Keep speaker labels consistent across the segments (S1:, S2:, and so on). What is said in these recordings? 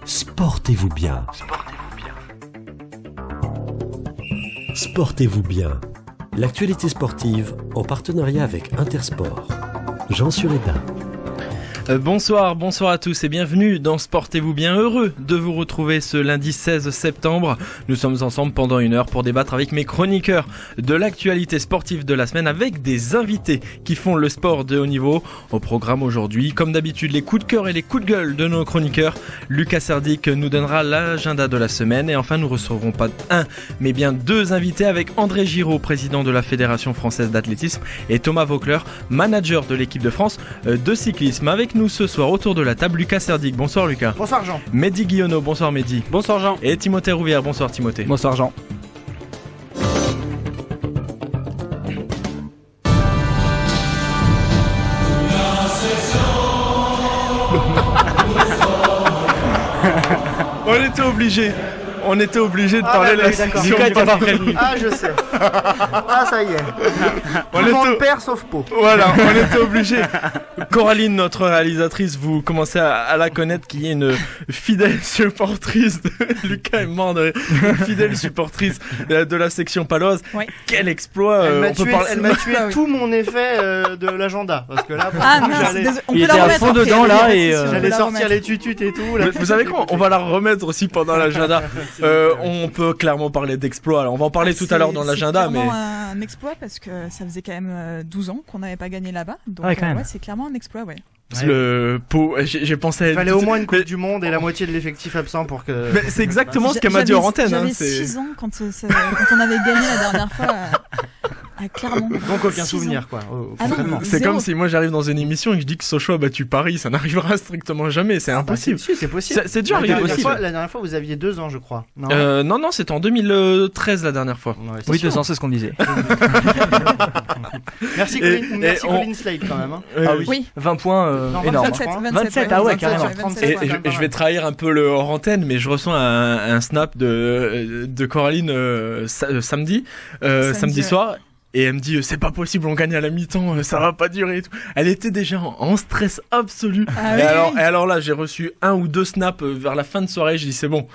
S1: Sportez-vous bien. Sportez-vous bien. L'actualité sportive en partenariat avec Intersport. Jean Sureda.
S2: Bonsoir à tous et bienvenue dans Sportez-vous bien, heureux de vous retrouver ce lundi 16 septembre. Nous sommes ensemble pendant une heure pour débattre avec mes chroniqueurs de l'actualité sportive de la semaine avec des invités qui font le sport de haut niveau. Au programme aujourd'hui, comme d'habitude, les coups de cœur et les coups de gueule de nos chroniqueurs. Lucas Serdic nous donnera l'agenda de la semaine et enfin nous recevrons pas un mais bien deux invités avec André Giraud, président de la Fédération française d'athlétisme, et Thomas Vaucler, manager de l'équipe de France de cyclisme. Avec nous ce soir autour de la table, Lucas Serdic. Bonsoir Lucas.
S3: Bonsoir Jean.
S2: Mehdi Guillonneau. Bonsoir Mehdi.
S4: Bonsoir Jean.
S2: Et Timothée Rouvière. Bonsoir Timothée.
S4: Bonsoir Jean.
S2: On était obligé de parler de la section.
S3: Lucas était pas prévenu. Ah, je sais. Ah, ça y est. Tout le monde perd sauf Pau.
S2: Voilà, on était obligé. Coraline, notre réalisatrice, vous commencez à la connaître, qui est une fidèle supportrice de... Lucas est mort de... Une fidèle supportrice de la section paloise.
S5: Oui.
S2: Quel exploit.
S3: Elle m'a tué tout mon effet de l'agenda. Parce que là,
S5: il était à fond dedans là et
S3: j'allais sortir les tututes et tout. Là,
S2: vous savez quoi, on va la remettre aussi pendant l'agenda. On peut clairement parler d'exploit. Alors, on va en parler tout à l'heure dans l'agenda, mais
S5: un exploit parce que ça faisait quand même 12 ans qu'on n'avait pas gagné là-bas. Donc
S4: ouais,
S5: c'est clairement un exploit, ouais.
S2: Le Pau, j'ai pensé.
S3: Il fallait au moins une Coupe du Monde et la moitié de l'effectif absent pour que.
S2: Mais c'est exactement ce qu'elle m'a dit en antenne.
S5: J'avais 6 ans quand on avait gagné la dernière fois. Clairement.
S3: Donc aucun souvenir quoi.
S2: C'est comme si moi j'arrive dans une émission et que je dis que Sochaux a battu Paris, ça n'arrivera strictement jamais, c'est impossible.
S3: C'est possible.
S2: C'est dur,
S3: la dernière fois vous aviez 2 ans je crois.
S2: Non, c'était en 2013 la dernière fois.
S3: Ouais,
S4: oui, 2 ans, c'est ce qu'on disait.
S3: Merci Colin Slade quand même.
S2: Ah
S5: oui.
S4: 20 points,
S3: non,
S4: énorme.
S5: 27,
S4: ah ouais, carrément.
S2: Et je vais trahir un peu le hors antenne, mais je reçois un snap de Coraline samedi soir. Et elle me dit, c'est pas possible, on gagne à la mi-temps, ça va pas durer et tout. Elle était déjà en stress absolu.
S5: Ah
S2: et alors là, j'ai reçu 1 ou 2 snaps vers la fin de soirée. Je dis, c'est bon,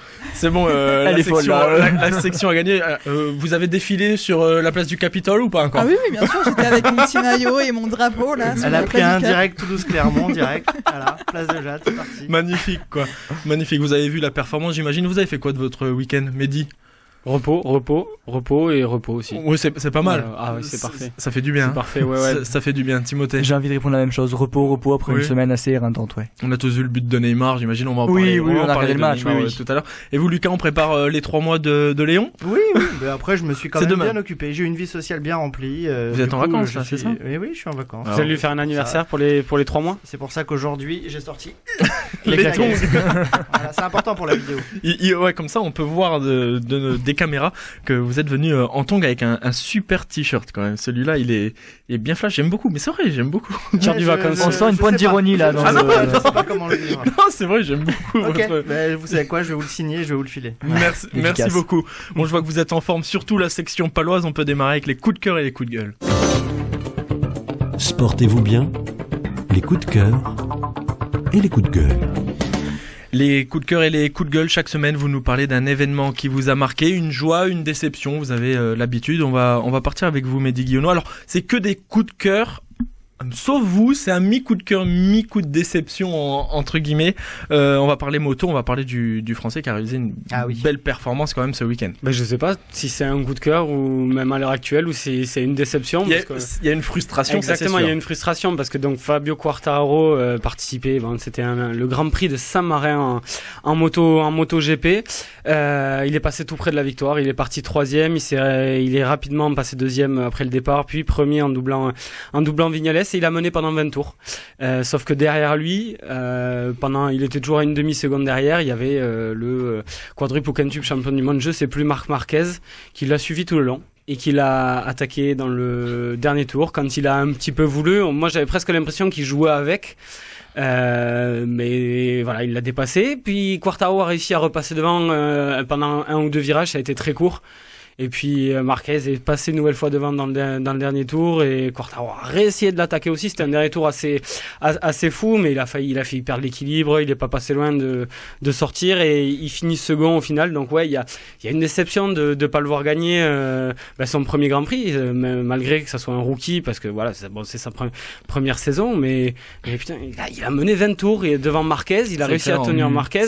S2: la section a gagné. Vous avez défilé sur la place du Capitole ou pas encore?
S5: Ah oui, bien sûr, j'étais avec mon petit maillot et mon drapeau là.
S3: Elle a pris un direct Toulouse-Clermont, direct. Voilà, place de Jade, c'est parti.
S2: Magnifique, quoi. Magnifique. Vous avez vu la performance, j'imagine. Vous avez fait quoi de votre week-end, Mehdi?
S4: Repos et repos aussi.
S2: Oui, c'est pas mal.
S4: Ah oui, c'est parfait.
S2: Ça fait du bien.
S4: C'est parfait, ouais.
S2: Ça fait du bien, Timothée.
S4: J'ai envie de répondre la même chose. Repos après une semaine assez éreintante, ouais.
S2: On a tous vu le but de Neymar, j'imagine, on va en parler.
S4: Oui, on a regardé le match,
S2: tout à l'heure. Et vous, Lucas, on prépare les 3 mois de Léon?
S3: Oui. Mais après, je me suis quand même bien occupé. J'ai eu une vie sociale bien remplie.
S2: Vous êtes en vacances, là, c'est ça?
S3: Oui, je suis en vacances.
S4: Vous allez lui faire un anniversaire pour les 3 mois?
S3: C'est pour ça qu'aujourd'hui, j'ai sorti
S2: les tongs.
S3: Voilà, c'est important pour la vidéo.
S2: Ouais, comme ça, on peut voir des caméras que vous êtes venu en tongs avec un super t-shirt quand même. Celui-là, il est bien flash. J'aime beaucoup, mais c'est vrai, j'aime beaucoup.
S3: Du vacances.
S4: On sent une pointe d'ironie là.
S3: Je sais pas comment le vivre.
S2: Non, c'est vrai, j'aime beaucoup.
S3: Mais vous savez quoi, je vais vous le signer, je vais vous le filer.
S2: Merci beaucoup. Bon, je vois que vous êtes en forme, surtout la section paloise. On peut démarrer avec les coups de cœur et les coups de gueule.
S1: Sportez-vous bien, les coups de cœur et les coups de gueule.
S2: Les coups de cœur et les coups de gueule, chaque semaine vous nous parlez d'un événement qui vous a marqué, une joie, une déception, vous avez l'habitude. On va partir avec vous, Mehdi Guillonneau. Alors c'est que des coups de cœur, sauf vous, c'est un mi-coup de cœur, mi-coup de déception entre guillemets. On va parler moto, on va parler du Français qui a réalisé une belle performance quand même ce week-end.
S6: Je sais pas si c'est un coup de cœur ou même à l'heure actuelle ou c'est une déception.
S2: Il y a une frustration.
S6: Exactement, il y a une frustration parce que donc Fabio Quartararo participait, c'était le Grand Prix de Saint-Marin en moto GP. Il est passé tout près de la victoire, il est parti 3e, il est rapidement passé 2e après le départ, puis premier en doublant Vignales. Et il a mené pendant 20 tours. Sauf que derrière lui, il était toujours à une demi-seconde derrière, il y avait le quadruple ou quintuple champion du monde, je sais plus, Marc Marquez, qui l'a suivi tout le long et qui l'a attaqué dans le dernier tour. Quand il a un petit peu voulu, moi j'avais presque l'impression qu'il jouait avec. Mais voilà, il l'a dépassé. Puis Quartararo a réussi à repasser devant pendant 1 ou 2 virages, ça a été très court. Et puis Marquez est passé une nouvelle fois devant dans le dernier tour, et Quartararo a réessayé de l'attaquer aussi. C'était un dernier tour assez fou, mais il a failli perdre l'équilibre. Il est pas passé loin de sortir, et il finit second au final. Donc ouais, il y a une déception de pas le voir gagner son premier Grand Prix, malgré que ça soit un rookie, parce que voilà, c'est sa première saison, mais putain, il a mené 20 tours et devant Marquez, il a réussi à tenir Marquez.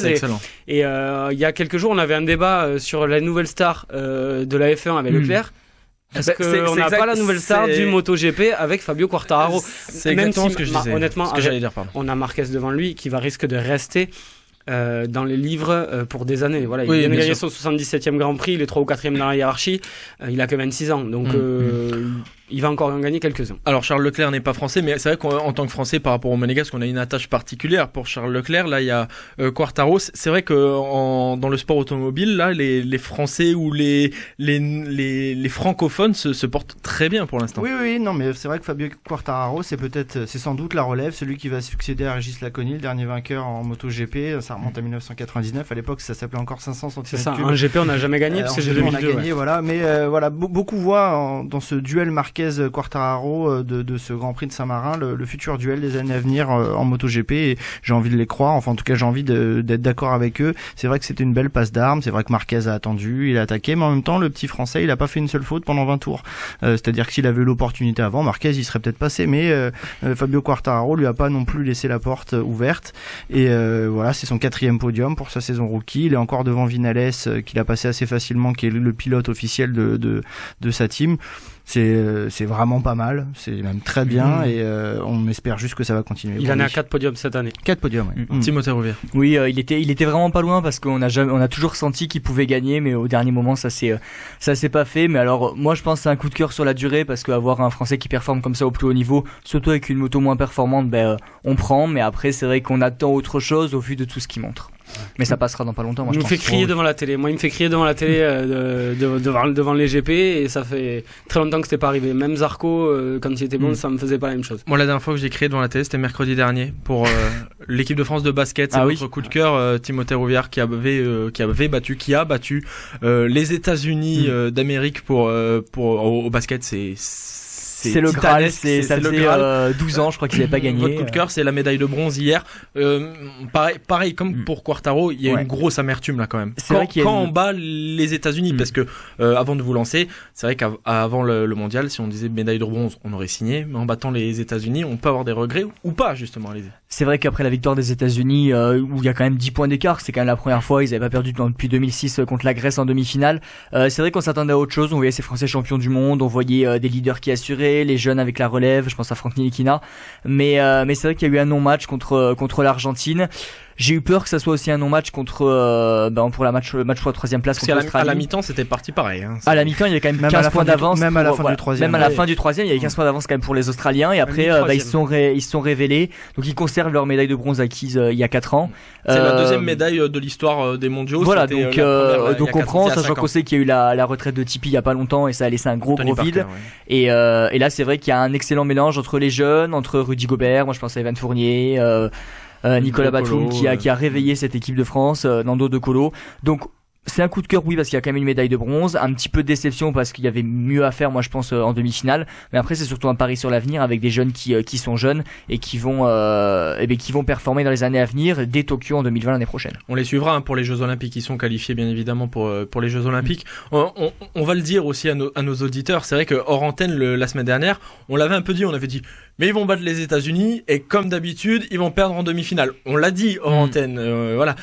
S6: Et il y a quelques jours, on avait un débat sur la nouvelle star de la F1 avec Leclerc. Est-ce qu'on n'a pas la nouvelle star du MotoGP avec Fabio Quartararo?
S2: C'est exactement ce que je disais.
S6: Honnêtement,
S2: ce que j'allais dire, pardon.
S6: On a Marquez devant lui qui risque de rester dans les livres pour des années. Voilà, il vient de gagner son 77e Grand Prix, il est 3 ou 4e dans la hiérarchie, il a que 26 ans, donc il va encore en gagner quelques-uns.
S2: Alors Charles Leclerc n'est pas français, mais c'est vrai qu'en tant que français par rapport au Monégasque, on a une attache particulière pour Charles Leclerc. Là il y a Quartararo. C'est vrai que dans le sport automobile, là les Français ou les francophones se portent très bien pour l'instant.
S3: Oui, non, mais c'est vrai que Fabio Quartararo, c'est sans doute la relève, celui qui va succéder à Régis Laconi, le dernier vainqueur en MotoGP. Ça remonte à 1999. À l'époque, ça s'appelait encore 500 cm3.
S6: C'est ça. Un GP, on n'a jamais gagné parce que j'ai 2002.
S3: On a gagné, voilà. Mais voilà, beaucoup voient dans ce duel Marquez-Quartararo de ce Grand Prix de Saint-Marin le futur duel des années à venir en MotoGP. Et j'ai envie de les croire. Enfin, en tout cas, j'ai envie d'être d'accord avec eux. C'est vrai que c'était une belle passe d'armes. C'est vrai que Marquez a attendu, il a attaqué, mais en même temps, le petit Français, il a pas fait une seule faute pendant 20 tours. C'est-à-dire que s'il avait eu l'opportunité avant, Marquez, il serait peut-être passé. Mais Fabio Quartararo lui a pas non plus laissé la porte ouverte. Et voilà, c'est son 4e podium pour sa saison rookie. Il est encore devant Vinales, qu'il a passé assez facilement, qui est le pilote officiel de sa team. C'est vraiment pas mal, c'est même très bien, et on espère juste que ça va continuer.
S6: Il en a 4 podiums cette année.
S3: 4 podiums, oui.
S2: Timothée Rouvière.
S4: Oui, il était vraiment pas loin, parce qu'on a toujours senti qu'il pouvait gagner, mais au dernier moment ça s'est pas fait. Mais alors moi je pense que c'est un coup de cœur sur la durée, parce qu'avoir un Français qui performe comme ça au plus haut niveau, surtout avec une moto moins performante, on prend. Mais après c'est vrai qu'on attend autre chose au vu de tout ce qu'il montre. Mais ça passera dans pas longtemps. Moi,
S6: il me fait crier devant la télé. Moi, il me fait crier devant la télé devant les GP, et ça fait très longtemps que c'était pas arrivé. Même Zarco, quand il était bon, ça me faisait pas la même chose.
S2: Moi, la dernière fois que j'ai crié devant la télé, c'était mercredi dernier pour l'équipe de France de basket. C'est notre coup de cœur, Timothée Rouvière, qui a battu les États-Unis d'Amérique au basket.
S4: C'est le Graal, ça faisait 12 ans je crois qu'ils n'avaient pas gagné.
S2: Votre coup de cœur, c'est la médaille de bronze hier. Pareil comme pour Quartararo, il y a une grosse amertume là quand même. Quand on bat les États-Unis, parce que avant de vous lancer, c'est vrai qu'avant le mondial, si on disait médaille de bronze, on aurait signé, mais en battant les États-Unis, on peut avoir des regrets ou pas justement.
S4: C'est vrai qu'après la victoire des États-Unis, où il y a quand même 10 points d'écart, c'est quand même la première fois, ils n'avaient pas perdu depuis 2006 contre la Grèce en demi-finale. C'est vrai qu'on s'attendait à autre chose, on voyait ces Français champions du monde, on voyait des leaders qui assuraient, les jeunes avec la relève, je pense à Franck Ntilikina, mais c'est vrai qu'il y a eu un non-match contre l'Argentine. J'ai eu peur que ça soit aussi un non-match pour le match pour la 3e place contre l'Australie.
S2: À la mi-temps, c'était parti pareil.
S4: À la mi-temps, il y a quand même 15 points d'avance.
S3: Même à la fin du 3e.
S4: Même à la fin du 3e, il y avait 15 points d'avance quand même pour les Australiens. Et après, ils se sont révélés. Donc, ils conservent leur médaille de bronze acquise il y a 4 ans.
S2: C'est la 2e médaille de l'histoire des mondiaux.
S4: Voilà, donc on prend, sachant qu'on sait qu'il y a eu la retraite de Tipi il y a pas longtemps, et ça a laissé un gros vide. Et là, c'est vrai qu'il y a un excellent mélange entre les jeunes, entre Rudy Gobert, moi je pense à Evan Fournier, Nicolas Batum qui a réveillé cette équipe de France, Nando De Colo. Donc c'est un coup de cœur, oui, parce qu'il y a quand même une médaille de bronze, un petit peu de déception parce qu'il y avait mieux à faire, moi je pense, en demi-finale, mais après c'est surtout un pari sur l'avenir avec des jeunes qui sont jeunes et qui vont performer dans les années à venir, dès Tokyo en 2020 l'année prochaine.
S2: On les suivra pour les Jeux Olympiques, ils sont qualifiés bien évidemment pour les Jeux Olympiques. On va le dire aussi à nos auditeurs, c'est vrai que hors antenne la semaine dernière, on l'avait un peu dit, on avait dit mais ils vont battre les États-Unis et comme d'habitude ils vont perdre en demi-finale. On l'a dit hors antenne, voilà.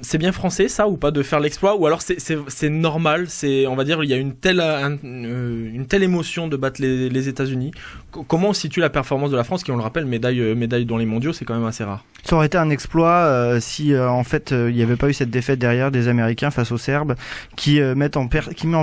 S2: C'est bien français ça ou pas de faire l'exploit, ou alors c'est normal, on va dire il y a une telle émotion de battre les États-Unis. Comment on situe la performance de la France qui, on le rappelle, médaille dans les mondiaux, c'est quand même assez rare.
S3: Ça aurait été un exploit si en fait il n'y avait pas eu cette défaite derrière des Américains face aux Serbes qui met en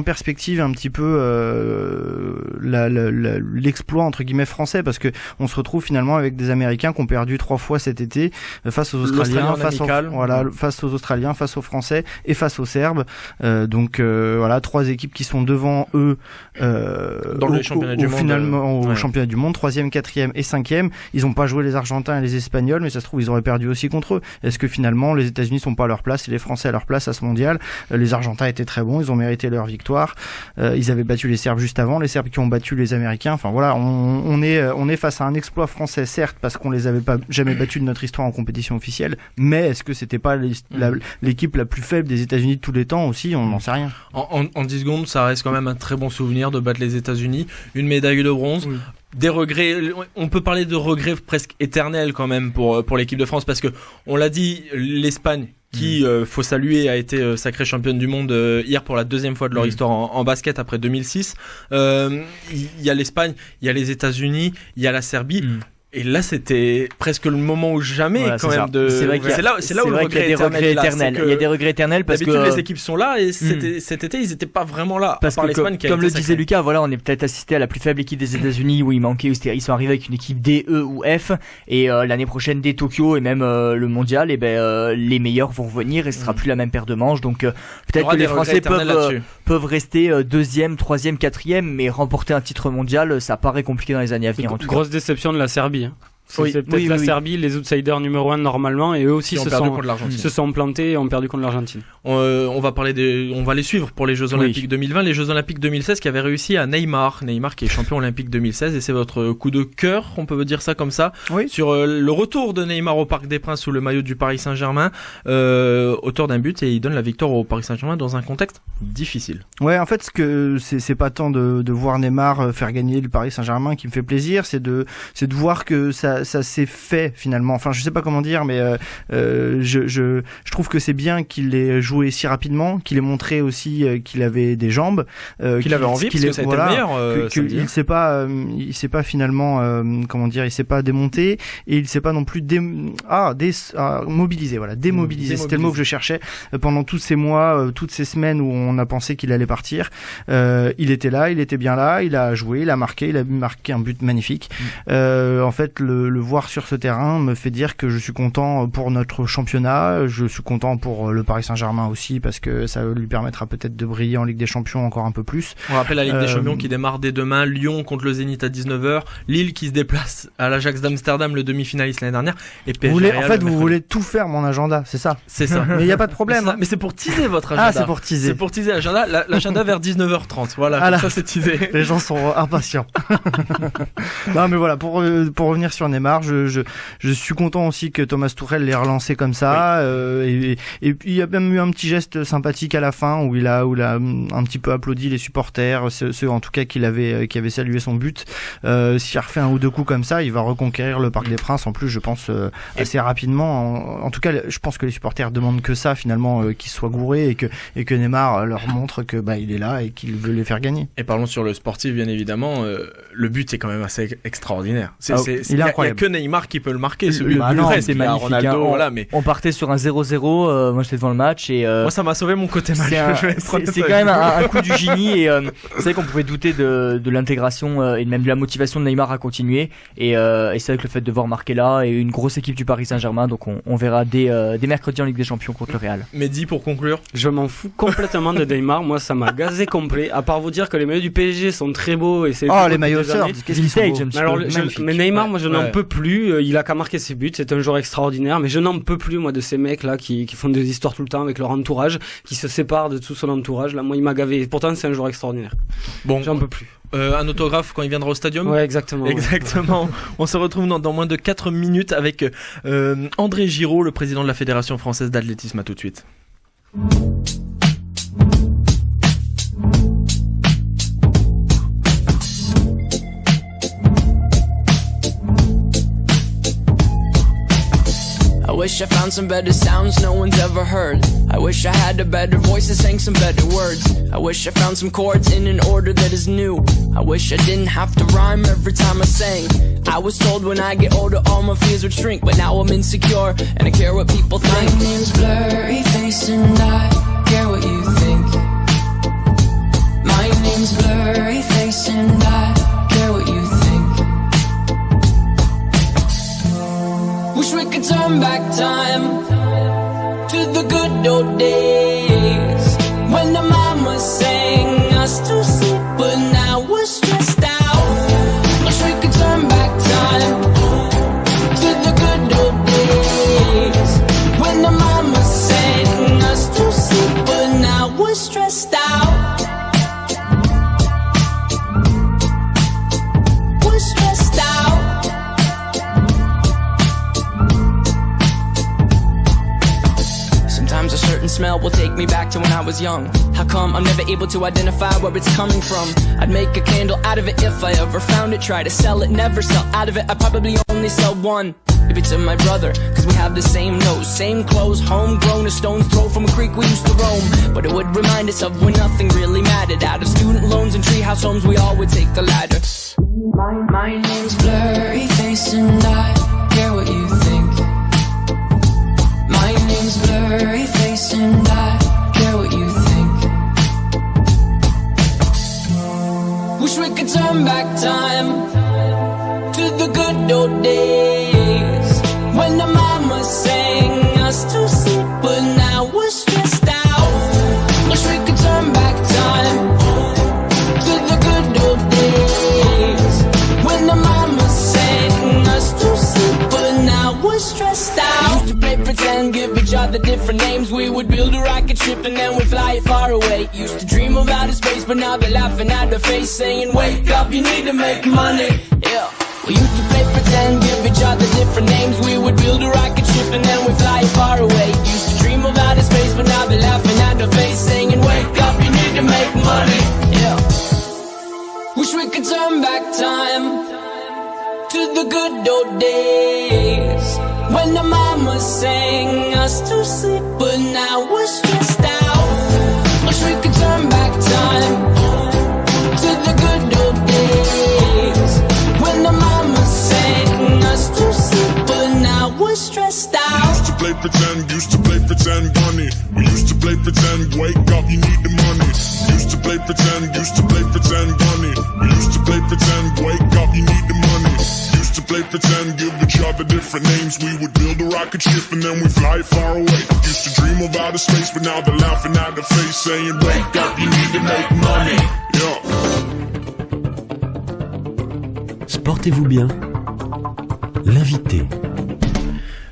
S3: perspective un petit peu l'exploit entre guillemets français, parce que on se retrouve finalement avec des Américains qui ont perdu 3 fois cet été face aux Australiens, face aux Australiens, face aux Français et face aux Serbes. Donc voilà, 3 équipes qui sont devant eux
S2: dans les championnats du monde,
S3: finalement au championnat du monde, 3e, 4e et 5e. Ils n'ont pas joué les Argentins et les Espagnols, mais ça se trouve ils auraient perdu aussi contre eux. Est-ce que finalement les États-Unis sont pas à leur place et les Français à leur place à ce mondial? Les Argentins étaient très bons, ils ont mérité leur victoire. Ils avaient battu les Serbes juste avant, les Serbes qui ont battu les Américains. Enfin voilà, on est face à un exploit français, certes, parce qu'on les avait pas jamais battus de notre histoire en compétition officielle, mais est-ce que c'était pas l'équipe la plus faible des États-Unis de tous les temps aussi? On n'en sait rien.
S2: En 10 secondes, ça reste quand même un très bon souvenir de battre les États-Unis, une médaille de bronze. Oui. Des regrets, on peut parler de regrets presque éternels quand même pour l'équipe de France, parce que on l'a dit, l'Espagne qui, faut saluer, a été sacrée championne du monde hier pour la 2e fois de leur histoire en basket après 2006. Il y a l'Espagne, il y a les États-Unis, il y a la Serbie. Et là, c'était presque le moment ou jamais, voilà, quand même.
S4: C'est vrai c'est là où le regret est éternel. Il y a des regrets éternels parce que
S2: d'habitude les équipes sont là et cet été ils n'étaient pas vraiment là.
S4: Parce que comme le disait Lucas, voilà, on est peut-être assisté à la plus faible équipe des États-Unis où ils sont arrivés avec une équipe D, E ou F, et l'année prochaine dès Tokyo et même le mondial, et les meilleurs vont revenir et ce sera plus la même paire de manches. Donc peut-être que les Français peuvent rester 2e, 3e, 4e, mais remporter un titre mondial, ça paraît compliqué dans les années à venir.
S6: Grosse déception de la Serbie. C'est peut-être la Serbie, les outsiders numéro 1 normalement, et eux aussi se sont plantés et ont perdu contre l'Argentine.
S2: On va les suivre pour les Jeux Olympiques 2020, les Jeux Olympiques 2016 qui avaient réussi à Neymar qui est champion olympique 2016, et c'est votre coup de cœur, on peut dire ça comme ça, sur le retour de Neymar au Parc des Princes sous le maillot du Paris Saint-Germain, auteur d'un but, et il donne la victoire au Paris Saint-Germain dans un contexte difficile.
S3: Ouais, en fait, ce que c'est pas tant de voir Neymar faire gagner le Paris Saint-Germain qui me fait plaisir, c'est de voir que ça s'est fait finalement. Enfin, je sais pas comment dire, mais je trouve que c'est bien qu'il ait joué si rapidement, qu'il ait montré aussi qu'il avait des jambes,
S2: qu'il avait envie, parce que ça a été le meilleur.
S3: Il s'est pas finalement comment dire, il s'est pas démonté et il s'est pas non plus mobilisé. Voilà, démobilisé. C'était le mot que je cherchais. Pendant tous ces mois, toutes ces semaines où on a pensé qu'il allait partir, il était là, il était bien là, il a joué, il a marqué un but magnifique. En fait, le voir sur ce terrain me fait dire que je suis content pour notre championnat, je suis content pour le Paris Saint-Germain aussi, parce que ça lui permettra peut-être de briller en Ligue des Champions encore un peu plus.
S2: On rappelle la Ligue des Champions qui démarre dès demain, Lyon contre le Zénith à 19h, Lille qui se déplace à l'Ajax d'Amsterdam, le demi-finaliste l'année dernière, et PSG.
S3: Vous voulez tout faire mon agenda, c'est ça.
S2: C'est ça.
S3: Mais il y a pas de problème.
S2: Mais c'est pour teaser votre agenda.
S3: C'est pour teaser.
S2: C'est pour teaser l'agenda, l'agenda vers 19h30. Voilà, ça c'est teasé.
S3: Les gens sont impatients. Non mais voilà, pour revenir sur Neymar, je suis content aussi que Thomas Tuchel l'ait relancé comme ça, et puis il y a même eu un petit geste sympathique à la fin où il a un petit peu applaudi les supporters, ceux en tout cas qui avaient salué son but. S'il refait un ou deux coups comme ça, il va reconquérir le Parc des Princes, en plus je pense assez rapidement. En tout cas, je pense que les supporters demandent que ça finalement, qu'ils soient gourés et que Neymar leur montre que il est là et qu'il veut les faire gagner.
S2: Et parlons sur le sportif bien évidemment, le but est quand même assez extraordinaire.
S3: Il est incroyable.
S2: Il y a que Neymar qui peut le marquer.
S4: C'est magnifique. Ronaldo, on partait sur un 0-0, moi j'étais devant le match et
S2: moi ça m'a sauvé mon côté match.
S4: C'est quand même un coup du génie, et c'est vrai qu'on pouvait douter de l'intégration et même de la motivation de Neymar à continuer, et c'est vrai que le fait de voir marquer là, et une grosse équipe du Paris Saint-Germain, donc on verra dès mercredi en Ligue des Champions contre le Real.
S2: Mehdi, pour conclure,
S6: je m'en fous complètement de Neymar. Moi ça m'a gazé complet, à part vous dire que les maillots du PSG sont très beaux, et c'est
S3: les maillot surf, qu'est-ce qu'ils sont beaux.
S6: Mais Neymar, moi je n'en peux plus, il a qu'à marquer ses buts, c'est un joueur extraordinaire, mais je n'en peux plus moi de ces mecs là qui font des histoires tout le temps avec leur entourage, qui se séparent de tout son entourage. Là, moi il m'a gavé, et pourtant c'est un joueur extraordinaire. Bon, j'en peux plus.
S2: Un autographe quand il viendra au stadium.
S6: Ouais, exactement.
S2: Exactement. On se retrouve dans moins de 4 minutes avec André Giraud, le président de la Fédération française d'athlétisme. À tout de suite.
S7: I wish I found some better sounds no one's ever heard. I wish I had a better voice and sang some better words. I wish I found some chords in an order that is new. I wish I didn't have to rhyme every time I sang. I was told when I get older all my fears would shrink, but now I'm insecure and I care what people think. My name's Blurry Face and I care what you think. My name's Blurry Face and I care what you think. Wish we could turn back time to the good old days when the mama sang us to sleep, but now we're stressed out. Wish we could turn back time to the good old days when the mama sang us to sleep, but now we're stressed out. We're stressed out. Sometimes a certain smell will take me back to when I was young. How come I'm never able to identify where it's coming from? I'd make a candle out of it if I ever found it. Try to sell it, never sell out of it. I'd probably only sell one. Maybe to my brother, cause we have the same nose, same clothes, homegrown, a stone's throw from a creek we used to roam. But it would remind us of when nothing really mattered. Out of student loans and treehouse homes, we all would take the ladder. My name's Blurry Face and I care what you think. My name's Blurry Face and I care what you think. Wish we could turn back time to the good old days when the mama sang us to sleep, but now we're stressed out. Wish we could turn back time to the good old days when the mama sang us to sleep, but now we're stressed out. Used to play pretend, give each other different names. We would build a rocket ship and then we'd fly it far away. Used to dream of outer space, but now they're laughing at the face, saying, wake up, you need to make money. Yeah. We used to play pretend, give each other different names. We would build a rocket ship and then we'd fly it far away. Used to dream of outer space, but now they're laughing at the face, saying, wake up, you need to make money. Yeah. Wish we could turn back time to the good old days when the mama sang us to sleep, but now we're stressed out. Wish we could turn back time to the good old days when the mama sang us to sleep, but now we're stressed out.
S8: Used to play pretend bunny. We used to play pretend, wake up, you need the money. Used to play pretend bunny. We used to play pretend, wake up, you need the money. Used to play pretend, give each other different names. We would build a rocket ship and then we fly far away. Used to dream of outer space, but now they're laughing at the face, saying, wake up, you need to make money. Yeah.
S1: Portez-vous bien. L'invité.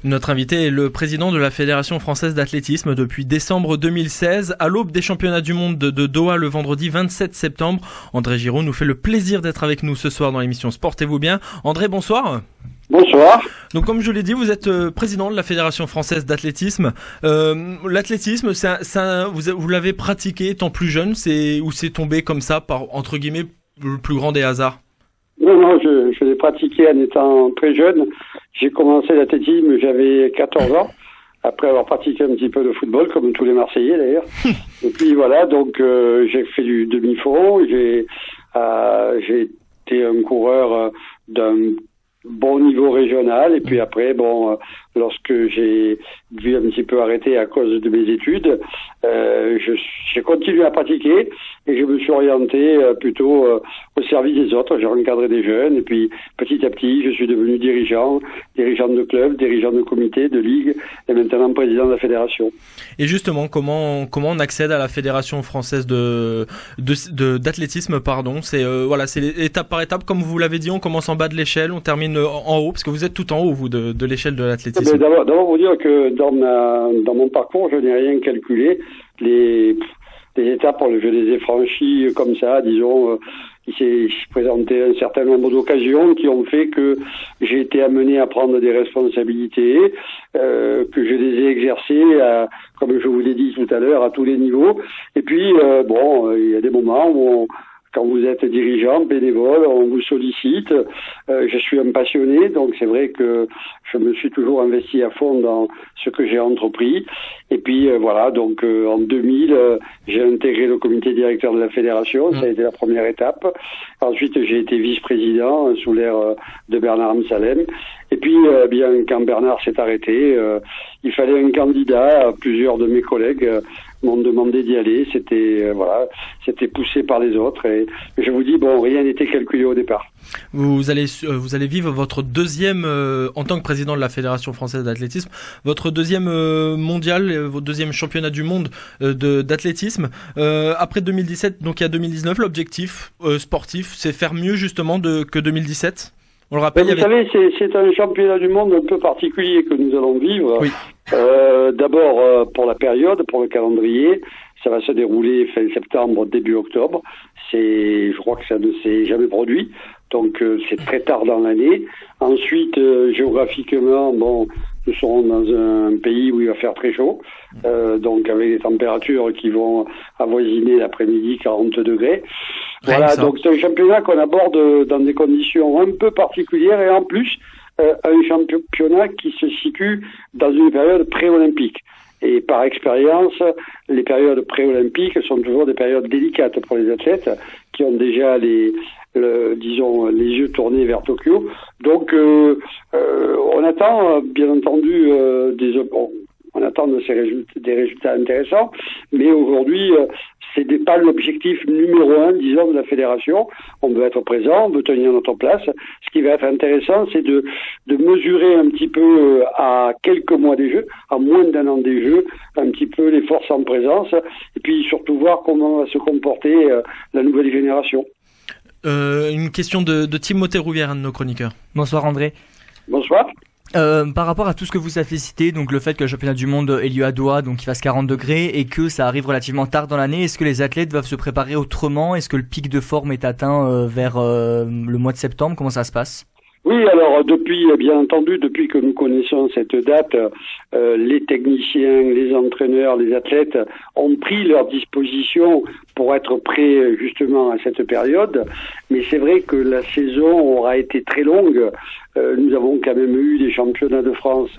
S2: Notre invité est le président de la Fédération française d'athlétisme depuis décembre 2016. À l'aube des championnats du monde de Doha le vendredi 27 septembre, André Giraud nous fait le plaisir d'être avec nous ce soir dans l'émission Sportez-vous bien. André, bonsoir.
S9: Bonsoir.
S2: Donc comme je l'ai dit, vous êtes président de la Fédération française d'athlétisme. L'athlétisme, vous l'avez pratiqué étant plus jeune, ou c'est tombé comme ça par, entre guillemets, le plus grand des hasards?
S9: Non, je l'ai pratiqué en étant très jeune. J'ai commencé l'athlétisme, j'avais 14 ans, après avoir pratiqué un petit peu de football, comme tous les Marseillais d'ailleurs. Et puis voilà, donc j'ai fait du demi-fond, j'ai été un coureur d'un bon niveau régional, et puis après, lorsque j'ai dû un petit peu arrêter à cause de mes études, j'ai continué à pratiquer et je me suis orienté plutôt au service des autres. J'ai encadré des jeunes et puis petit à petit, je suis devenu dirigeant de club, dirigeant de comité, de ligue et maintenant président de la fédération.
S2: Et justement, comment on accède à la Fédération française d'athlétisme, pardon. C'est étape par étape, comme vous l'avez dit, on commence en bas de l'échelle, on termine en haut, parce que vous êtes tout en haut, vous, de l'échelle de l'athlétisme.
S9: D'abord, vous dire que dans mon parcours, je n'ai rien calculé. Les étapes, je les ai franchies comme ça, disons. Il s'est présenté un certain nombre d'occasions qui ont fait que j'ai été amené à prendre des responsabilités, que je les ai exercées, comme je vous l'ai dit tout à l'heure, à tous les niveaux. Et puis, il y a des moments où quand vous êtes dirigeant, bénévole, on vous sollicite. Je suis un passionné, donc c'est vrai que je me suis toujours investi à fond dans ce que j'ai entrepris. Et puis donc en 2000, j'ai intégré le comité directeur de la fédération, ça a été la première étape. Ensuite, j'ai été vice-président sous l'ère de Bernard Amsalem. Et puis, quand Bernard s'est arrêté, il fallait un candidat. Plusieurs de mes collègues m'ont demandé d'y aller. C'était c'était poussé par les autres. Et je vous dis, rien n'était calculé au départ.
S2: Vous allez vivre votre deuxième, en tant que président de la Fédération française d'athlétisme, votre deuxième mondial, votre deuxième championnat du monde d'athlétisme. Après 2017, donc il y a 2019, l'objectif sportif, c'est faire mieux justement que 2017. On le rappelle.
S9: Vous savez, c'est un championnat du monde un peu particulier que nous allons vivre.
S2: Oui.
S9: D'abord pour la période, pour le calendrier, ça va se dérouler fin septembre, début octobre. Je crois que ça ne s'est jamais produit, donc c'est très tard dans l'année. Ensuite, géographiquement, nous serons dans un pays où il va faire très chaud, donc avec des températures qui vont avoisiner l'après-midi 40 degrés. Voilà, donc c'est un championnat qu'on aborde dans des conditions un peu particulières et en plus un championnat qui se situe dans une période pré-olympique. Et par expérience, les périodes pré-olympiques sont toujours des périodes délicates pour les athlètes qui ont déjà les yeux tournés vers Tokyo. Donc, on attend, bien entendu, on attend des résultats intéressants, mais aujourd'hui, c'est pas l'objectif numéro 1, disons, de la fédération. On veut être présent, on veut tenir notre place. Ce qui va être intéressant, c'est de mesurer un petit peu à quelques mois des Jeux, à moins d'un an des Jeux, un petit peu les forces en présence, et puis surtout voir comment va se comporter la nouvelle génération.
S2: Une question de Timothée Rouvière, un de nos chroniqueurs.
S4: Bonsoir André.
S9: Bonsoir.
S4: Par rapport à tout ce que vous avez cité, donc le fait que le championnat du monde ait lieu à Doha, donc il fasse 40 degrés et que ça arrive relativement tard dans l'année, est-ce que les athlètes doivent se préparer autrement? Est-ce que le pic de forme est atteint vers le mois de septembre? Comment ça se passe?
S9: Oui, alors bien entendu, depuis que nous connaissons cette date, les techniciens, les entraîneurs, les athlètes ont pris leurs dispositions pour être prêts justement à cette période. Mais c'est vrai que la saison aura été très longue. Nous avons quand même eu des championnats de France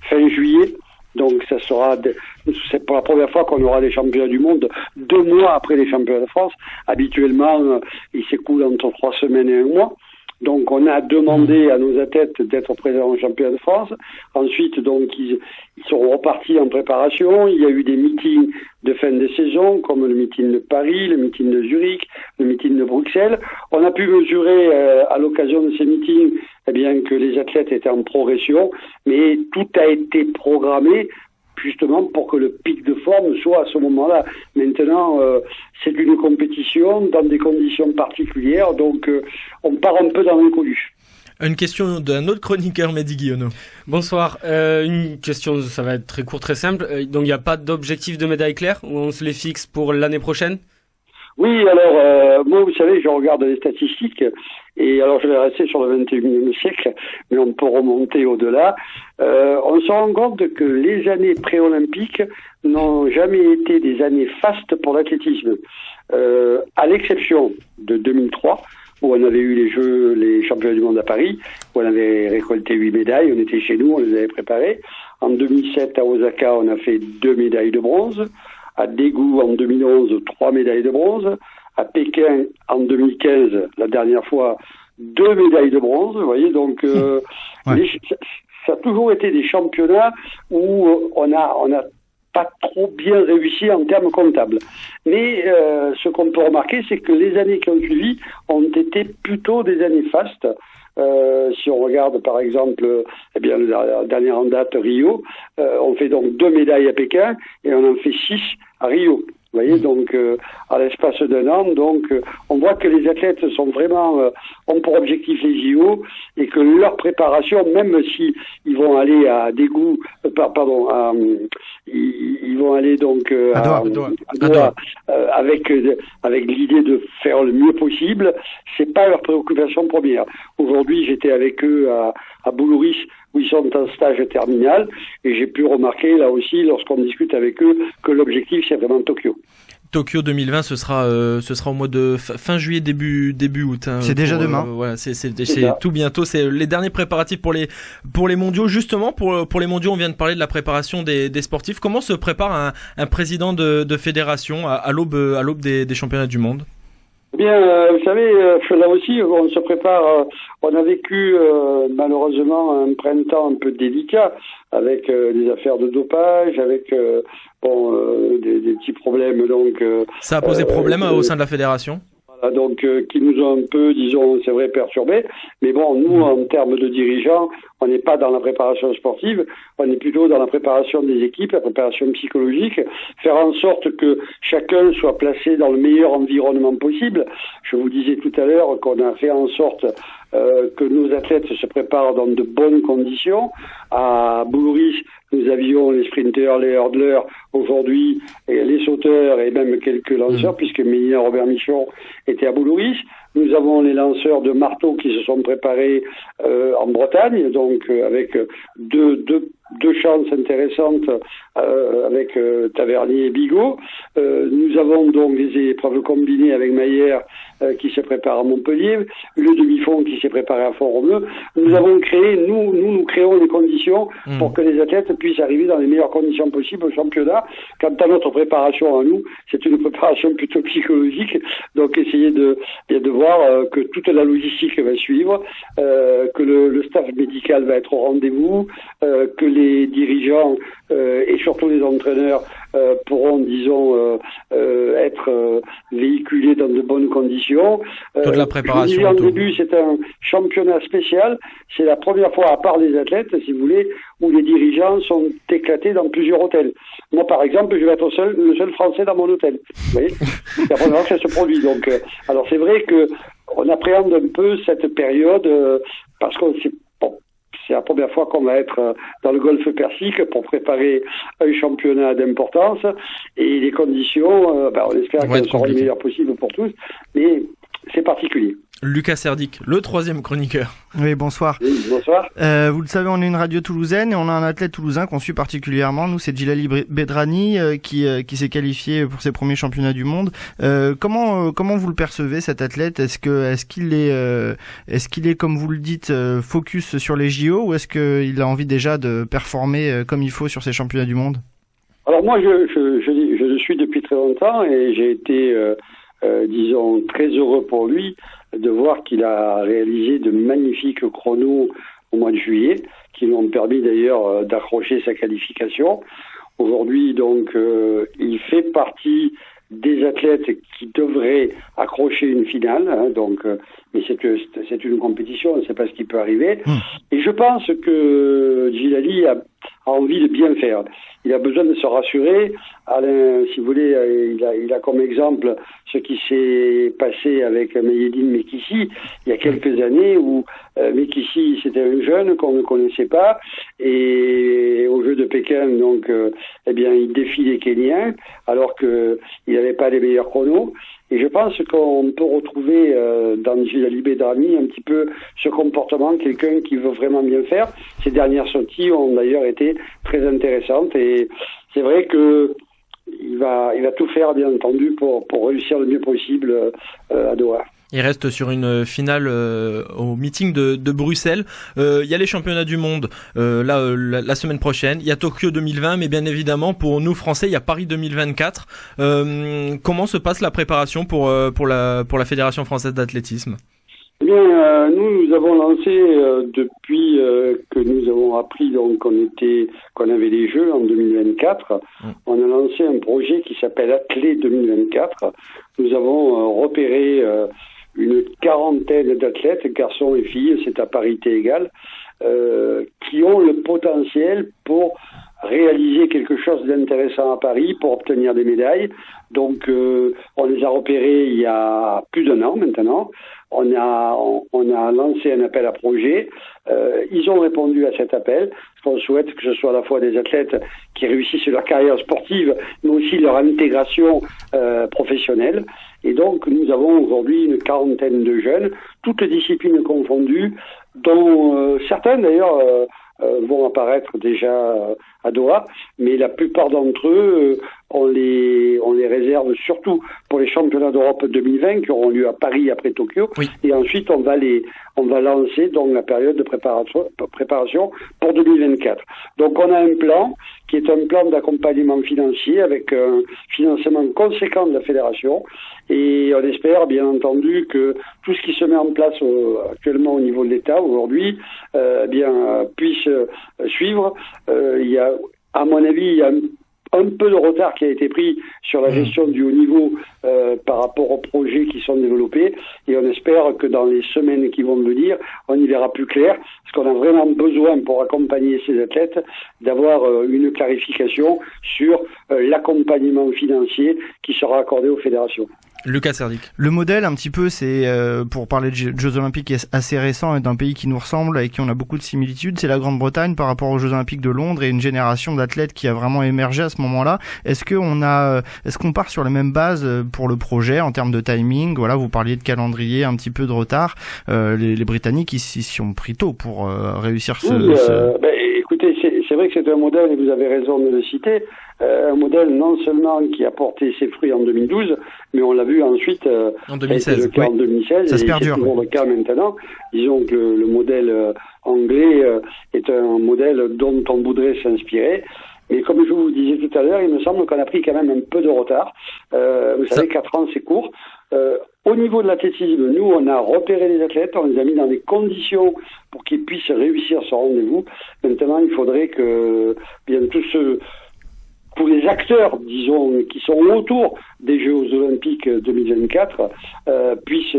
S9: fin juillet. Donc c'est pour la première fois qu'on aura des championnats du monde 2 mois après les championnats de France. Habituellement, ils s'écoulent entre 3 semaines et 1 mois. Donc on a demandé à nos athlètes d'être présents au championnat de France. Ensuite, donc ils seront repartis en préparation. Il y a eu des meetings de fin de saison, comme le meeting de Paris, le meeting de Zurich, le meeting de Bruxelles. On a pu mesurer à l'occasion de ces meetings que les athlètes étaient en progression, mais tout a été programmé justement pour que le pic de forme soit à ce moment-là. Maintenant, c'est une compétition dans des conditions particulières, donc on part un peu dans l'inconnu.
S2: Une question d'un autre chroniqueur, Mehdi Guillonneau.
S6: Bonsoir. Une question, ça va être très court, très simple. Donc il n'y a pas d'objectif de médaille claire où on se les fixe pour l'année prochaine?
S9: Oui, alors moi, vous savez, je regarde les statistiques et alors je vais rester sur le 21e siècle, mais on peut remonter au-delà. On se rend compte que les années pré-olympiques n'ont jamais été des années fastes pour l'athlétisme, à l'exception de 2003, où on avait eu les championnats du monde à Paris, où on avait récolté 8 médailles, on était chez nous, on les avait préparées. En 2007, à Osaka, on a fait 2 médailles de bronze. À Daegu, en 2011, 3 médailles de bronze. À Pékin, en 2015, la dernière fois, 2 médailles de bronze. Vous voyez, donc ça a toujours été des championnats où on a pas trop bien réussi en termes comptables. Mais ce qu'on peut remarquer, c'est que les années qui ont suivi ont été plutôt des années fastes. Si on regarde par exemple le dernier en date Rio, on fait donc 2 médailles à Pékin et on en fait 6 à Rio. Vous voyez, donc à l'espace d'un an, donc on voit que les athlètes sont vraiment ont pour objectif les JO et que leur préparation, même si ils vont aller à Daegu, ils vont aller donc à Doha, avec l'idée de faire le mieux possible, c'est pas leur préoccupation première. Aujourd'hui, j'étais avec eux à Boulouris, où ils sont en stage terminal, et j'ai pu remarquer là aussi, lorsqu'on discute avec eux, que l'objectif c'est vraiment Tokyo.
S2: Tokyo 2020, ce sera au mois de fin juillet, début août. Hein,
S3: c'est déjà demain.
S2: Voilà, c'est tout bientôt. C'est les derniers préparatifs pour les mondiaux. Justement, pour les mondiaux, on vient de parler de la préparation des sportifs. Comment se prépare un président de fédération à l'aube des championnats du monde?
S9: Bien, vous savez, là aussi, on se prépare. On a vécu malheureusement un printemps un peu délicat avec des affaires de dopage, avec des petits problèmes. Donc,
S2: ça a posé problème au sein de la fédération.
S9: Donc qui nous ont un peu, disons, c'est vrai, perturbés. Mais bon, nous, en termes de dirigeants, on n'est pas dans la préparation sportive, on est plutôt dans la préparation des équipes, la préparation psychologique, faire en sorte que chacun soit placé dans le meilleur environnement possible. Je vous disais tout à l'heure qu'on a fait en sorte que nos athlètes se préparent dans de bonnes conditions. À Boulouris, nous avions les sprinteurs, les hurdlers, aujourd'hui les sauteurs et même quelques lanceurs, puisque Mélina Robert-Michon était à Boulouris. Nous avons les lanceurs de marteau qui se sont préparés en Bretagne, donc avec deux chances intéressantes avec Tavernier et Bigot. Nous avons donc des épreuves combinées avec Maillère qui se prépare à Montpellier, le demi-fond qui s'est préparé à Font-Romeu. Nous avons créé, nous créons les conditions pour que les athlètes puissent arriver dans les meilleures conditions possibles au championnat. Quant à notre préparation à nous, c'est une préparation plutôt psychologique, donc essayer de voir que toute la logistique va suivre, que le staff médical va être au rendez-vous, que les dirigeants et surtout les entraîneurs pourront, disons, être véhiculés dans de bonnes conditions.
S2: Toute la préparation.
S9: Je vous disais en début, c'est un championnat spécial. C'est la première fois, à part les athlètes, si vous voulez, où les dirigeants sont éclatés dans plusieurs hôtels. Moi, par exemple, je vais être le seul Français dans mon hôtel. Vous voyez, c'est la première fois que ça se produit. Donc, alors c'est vrai que on appréhende un peu cette période parce qu'on sait. C'est la première fois qu'on va être dans le golfe Persique pour préparer un championnat d'importance et les conditions, on espère qu'elles seront les meilleures possibles pour tous, mais c'est particulier.
S2: Lucas Serdic, le troisième chroniqueur.
S3: Oui, bonsoir.
S9: Oui, bonsoir.
S3: Vous le savez, on est une radio toulousaine et on a un athlète toulousain qu'on suit particulièrement. Nous, c'est Djilali Bedrani qui s'est qualifié pour ses premiers championnats du monde. Comment vous le percevez, cet athlète? Est-ce qu'il est, comme vous le dites, focus sur les JO, ou est-ce qu'il a envie déjà de performer comme il faut sur ces championnats du monde?
S9: Alors moi, je le suis depuis très longtemps et j'ai été, disons, très heureux pour lui de voir qu'il a réalisé de magnifiques chronos au mois de juillet, qui lui ont permis d'ailleurs d'accrocher sa qualification. Aujourd'hui, donc, il fait partie des athlètes qui devraient accrocher une finale, hein, donc, mais c'est une compétition, on ne sait pas ce qui peut arriver. Et je pense que Djilali a envie de bien faire. Il a besoin de se rassurer. Alain, si vous voulez, il a comme exemple ce qui s'est passé avec Mayedine Mekissi il y a quelques années, où Mekissi, c'était un jeune qu'on ne connaissait pas, et au Jeux de Pékin, donc, il défie les Kenyans, alors qu'il n'avait pas les meilleurs chronos. Et je pense qu'on peut retrouver dans Djilali Bedrani un petit peu ce comportement, quelqu'un qui veut vraiment bien faire. Ces dernières sorties ont d'ailleurs été très intéressantes, et c'est vrai que il va tout faire, bien entendu, pour réussir le mieux possible à Doha.
S2: Il reste sur une finale au meeting de Bruxelles. Il y a les championnats du monde la semaine prochaine. Il y a Tokyo 2020, mais bien évidemment pour nous Français, il y a Paris 2024. Comment se passe la préparation pour la Fédération française d'athlétisme?
S9: Eh bien, nous avons lancé depuis que nous avons appris donc qu'on avait les Jeux en 2024. On a lancé un projet qui s'appelle Athlé 2024. Nous avons repéré une quarantaine d'athlètes, garçons et filles, c'est à parité égale, qui ont le potentiel pour réaliser quelque chose d'intéressant à Paris, pour obtenir des médailles. Donc, on les a repérés il y a plus d'1 an maintenant. On a lancé un appel à projet. Ils ont répondu à cet appel. On souhaite que ce soit à la fois des athlètes qui réussissent leur carrière sportive, mais aussi leur intégration professionnelle. Et donc, nous avons aujourd'hui une quarantaine de jeunes, toutes disciplines confondues, dont certains d'ailleurs vont apparaître déjà à Doha, mais la plupart d'entre eux, on les réserve surtout pour les championnats d'Europe 2020 qui auront lieu à Paris après Tokyo. Oui. Et ensuite, on va lancer donc la période de préparation pour 2024. Donc, on a un plan qui est un plan d'accompagnement financier avec un financement conséquent de la fédération Et on espère bien entendu que tout ce qui se met en place actuellement au niveau de l'État aujourd'hui puisse suivre. Il y a, à mon avis, il y a un peu de retard qui a été pris sur la gestion du haut niveau par rapport aux projets qui sont développés, et on espère que dans les semaines qui vont venir, on y verra plus clair, parce qu'on a vraiment besoin, pour accompagner ces athlètes, d'avoir une clarification sur l'accompagnement financier qui sera accordé aux fédérations.
S2: Lucas Serdic.
S3: Le modèle, un petit peu, c'est pour parler de Jeux Olympiques qui est assez récent et d'un pays qui nous ressemble, avec qui on a beaucoup de similitudes, c'est la Grande-Bretagne par rapport aux Jeux Olympiques de Londres, et une génération d'athlètes qui a vraiment émergé à ce moment-là. Est-ce qu'on part sur les mêmes bases pour le projet en termes de timing? Voilà, vous parliez de calendrier, un petit peu de retard. Les Britanniques, ils s'y ont pris tôt pour réussir
S9: écoutez, c'est vrai que c'est un modèle, et vous avez raison de le citer, un modèle non seulement qui a porté ses fruits en 2012, mais on l'a vu ensuite
S2: en 2016,
S9: le cas en 2016,
S3: ça se
S9: et c'est toujours le cas maintenant. Disons que le modèle anglais est un modèle dont on voudrait s'inspirer. Mais comme je vous disais tout à l'heure, il me semble qu'on a pris quand même un peu de retard. Vous savez, 4 ans, c'est court. Au niveau de l'athlétisme, nous, on a repéré les athlètes, on les a mis dans des conditions pour qu'ils puissent réussir ce rendez-vous. Maintenant, il faudrait que tous les acteurs, disons, qui sont autour des Jeux Olympiques 2024 puissent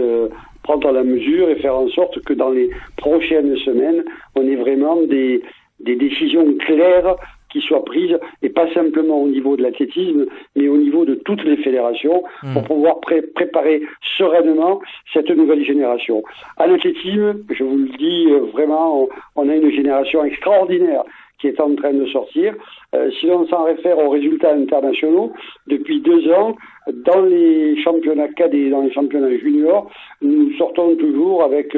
S9: prendre la mesure et faire en sorte que dans les prochaines semaines, on ait vraiment des décisions claires qui soient prises, et pas simplement au niveau de l'athlétisme, mais au niveau de toutes les fédérations, pour pouvoir préparer sereinement cette nouvelle génération. À l'athlétisme, je vous le dis vraiment, on a une génération extraordinaire qui est en train de sortir. Si l'on s'en réfère aux résultats internationaux, depuis 2 ans, dans les championnats cadets, dans les championnats juniors, nous sortons toujours avec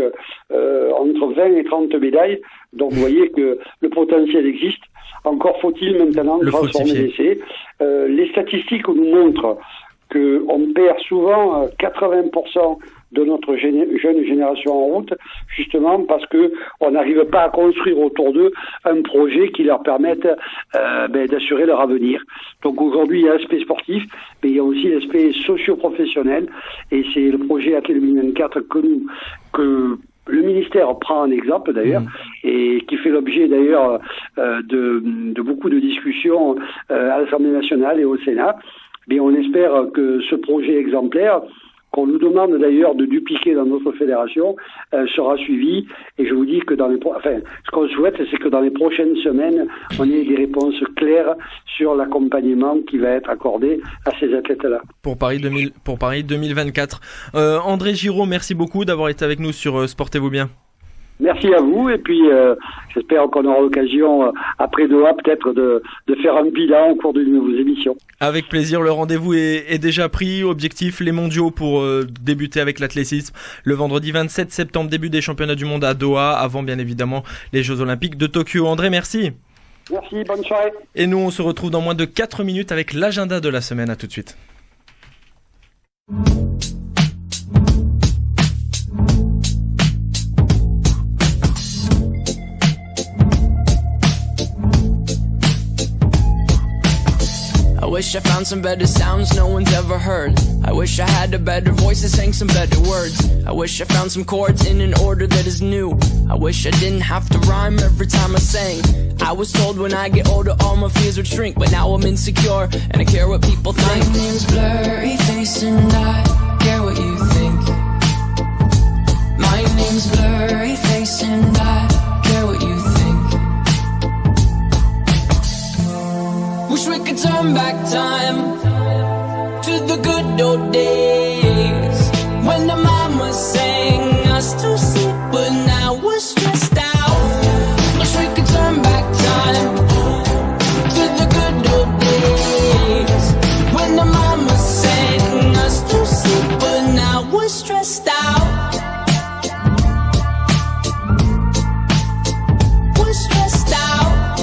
S9: entre 20 et 30 médailles. Donc vous voyez que le potentiel existe. Encore faut-il maintenant transformer l'essai. Les statistiques nous montrent qu'on perd souvent 80% de notre jeune génération en route, justement parce que on n'arrive pas à construire autour d'eux un projet qui leur permette d'assurer leur avenir. Donc aujourd'hui, il y a l'aspect sportif, mais il y a aussi l'aspect socio-professionnel, et c'est le projet Athlète 2024 que le ministère prend en exemple d'ailleurs, et qui fait l'objet d'ailleurs de beaucoup de discussions à l'Assemblée nationale et au Sénat. Mais on espère que ce projet exemplaire, qu'on nous demande d'ailleurs de dupliquer dans notre fédération, sera suivi. Et je vous dis que ce qu'on souhaite, c'est que dans les prochaines semaines, on ait des réponses claires sur l'accompagnement qui va être accordé à ces athlètes-là.
S2: Pour Paris 2024. André Giraud, merci beaucoup d'avoir été avec nous sur Sportez-vous bien.
S9: Merci à vous, et puis j'espère qu'on aura l'occasion, après Doha, peut-être de faire un bilan au cours d'une de vos émissions.
S2: Avec plaisir, le rendez-vous est déjà pris. Objectif, les mondiaux pour débuter avec l'athlétisme. Le vendredi 27 septembre, début des championnats du monde à Doha, avant bien évidemment les Jeux Olympiques de Tokyo. André, merci.
S9: Merci, bonne soirée.
S2: Et nous, on se retrouve dans moins de 4 minutes avec l'agenda de la semaine. À tout de suite.
S7: I wish I found some better sounds no one's ever heard. I wish I had a better voice that sang some better words. I wish I found some chords in an order that is new. I wish I didn't have to rhyme every time I sang. I was told when I get older all my fears would shrink, but now I'm insecure and I care what people think.
S10: My name's Blurry Face and I care what you think. My name's Blurry Face and I care what you think. Wish we could turn back time to the good old days when the mama sang us to sleep, but now we're stressed out. Wish we could turn back time to the good old days when the mama sang us to sleep, but now we're stressed out. We're stressed out.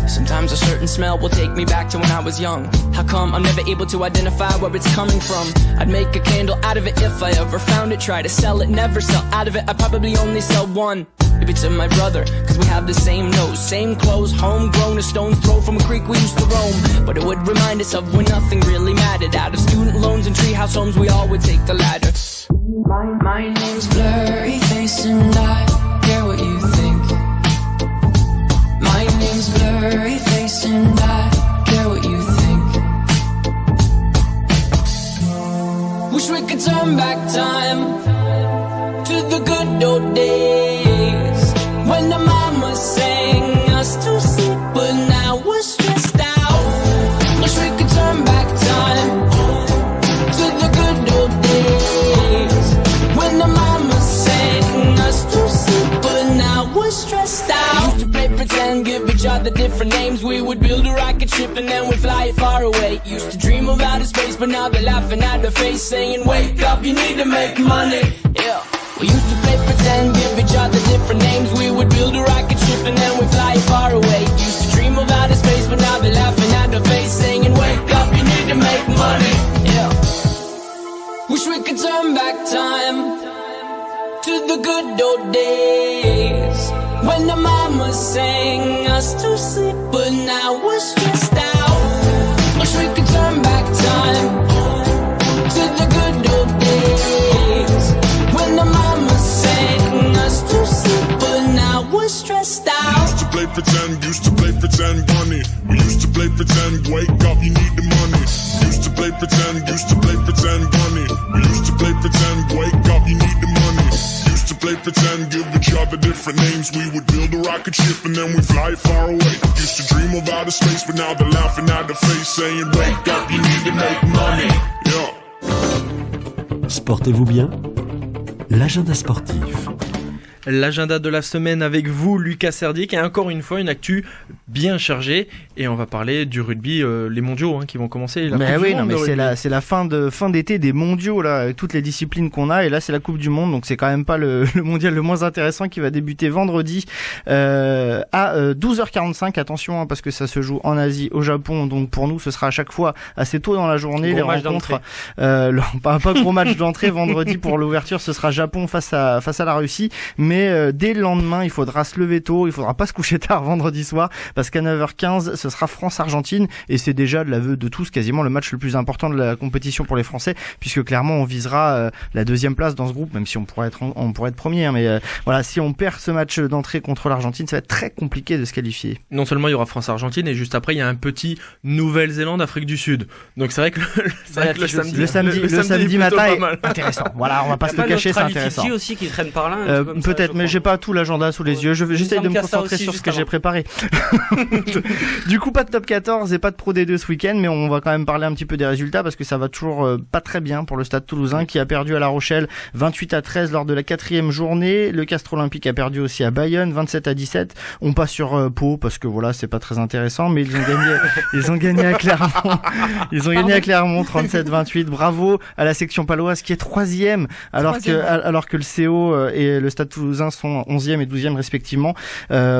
S10: Sometimes a certain smell will take me back to when I was young. How come I'm never able to identify where it's coming from? I'd make a candle out of it if I ever found it. Try to sell it, never sell out of it. I'd probably only sell one.
S7: If it's my brother, cause we have the same nose, same clothes, homegrown, a stone's throw from a creek we used to roam. But it would remind us of when nothing really mattered. Out of student loans and treehouse homes, we all would take the ladder.
S10: My name's Blurry Face and I care what you think. My name's Blurry Face and I care what you think.
S7: Wish we could turn back time to the good old days when the mama sang us to sleep, but now we're stressed out. Wish we could turn back time to the good old days when the mama sang us to sleep, but now we're stressed out. We used to play pretend, give each other different names. We would build a rocket ship and then we'd fly it far away. Used to dream of outer space, but now they're laughing at our face, saying wake up, you need to make money. Yeah. We used to play pretend, give each other different names. We would build a rocket ship and then we'd fly it far away. Used to dream of outer space, but now they're laughing at our face, saying wake up, you need to make money. Yeah. Wish we could turn back time to the good old days when the mama sang us to sleep, but now we're stressed out. Wish we could turn back time to the good old days when the mama sang us to sleep, but now we're stressed out.
S8: Used to play pretend, bunny. We used to play pretend, wake up, you need the money. Used to play pretend, bunny. We used to play pretend, wake up, you need the money. Used to play pretend, give each other different names. We would build a rocket ship and then we fly it far away. Used to dream of outer space, but now they're laughing at the face, saying wake up, you need to make money. Yeah.
S1: Sportez-vous bien? L'agenda sportif.
S2: L'agenda de la semaine avec vous, Lucas Serdic, et encore une fois une actu bien chargée. Et on va parler du rugby, les mondiaux qui vont commencer.
S3: Mais oui, non, mais c'est la fin d'été des mondiaux là, avec toutes les disciplines qu'on a. Et là, c'est la Coupe du Monde, donc c'est quand même pas le mondial le moins intéressant qui va débuter vendredi à 12h45. Attention, parce que ça se joue en Asie, au Japon. Donc pour nous, ce sera à chaque fois assez tôt dans la journée.
S6: Gros
S3: les rencontres, pas gros match d'entrée vendredi pour l'ouverture. Ce sera Japon face à la Russie. Mais dès le lendemain, il faudra se lever tôt, il faudra pas se coucher tard vendredi soir, parce qu'à 9h15, ce sera France-Argentine, et c'est déjà de l'aveu de tous quasiment le match le plus important de la compétition pour les Français, puisque clairement on visera la deuxième place dans ce groupe, même si on pourrait être premier, mais voilà, si on perd ce match d'entrée contre l'Argentine, ça va être très compliqué de se qualifier.
S2: Non seulement il y aura France-Argentine, et juste après il y a un petit Nouvelle-Zélande-Afrique du Sud. Donc c'est vrai que
S3: le samedi matin est intéressant. Voilà, on va pas se le cacher, c'est intéressant.
S6: Aussi qui traîne par là.
S3: Peut-être, mais j'ai pas tout l'agenda sous les yeux. J'essaye de me concentrer sur ce que j'ai préparé. Du coup, pas de top 14 et pas de Pro D2 ce week-end, mais on va quand même parler un petit peu des résultats parce que ça va toujours pas très bien pour le Stade Toulousain qui a perdu à La Rochelle 28-13 lors de la 4e journée. Le Castres Olympique a perdu aussi à Bayonne 27-17. On passe sur Pau parce que voilà, c'est pas très intéressant, mais ils ont gagné à Clermont. Ils ont gagné à Clermont 37-28. Bravo à la section paloise qui est 3e alors que le CO et le Stade Toulousain sont 11e et 12e respectivement.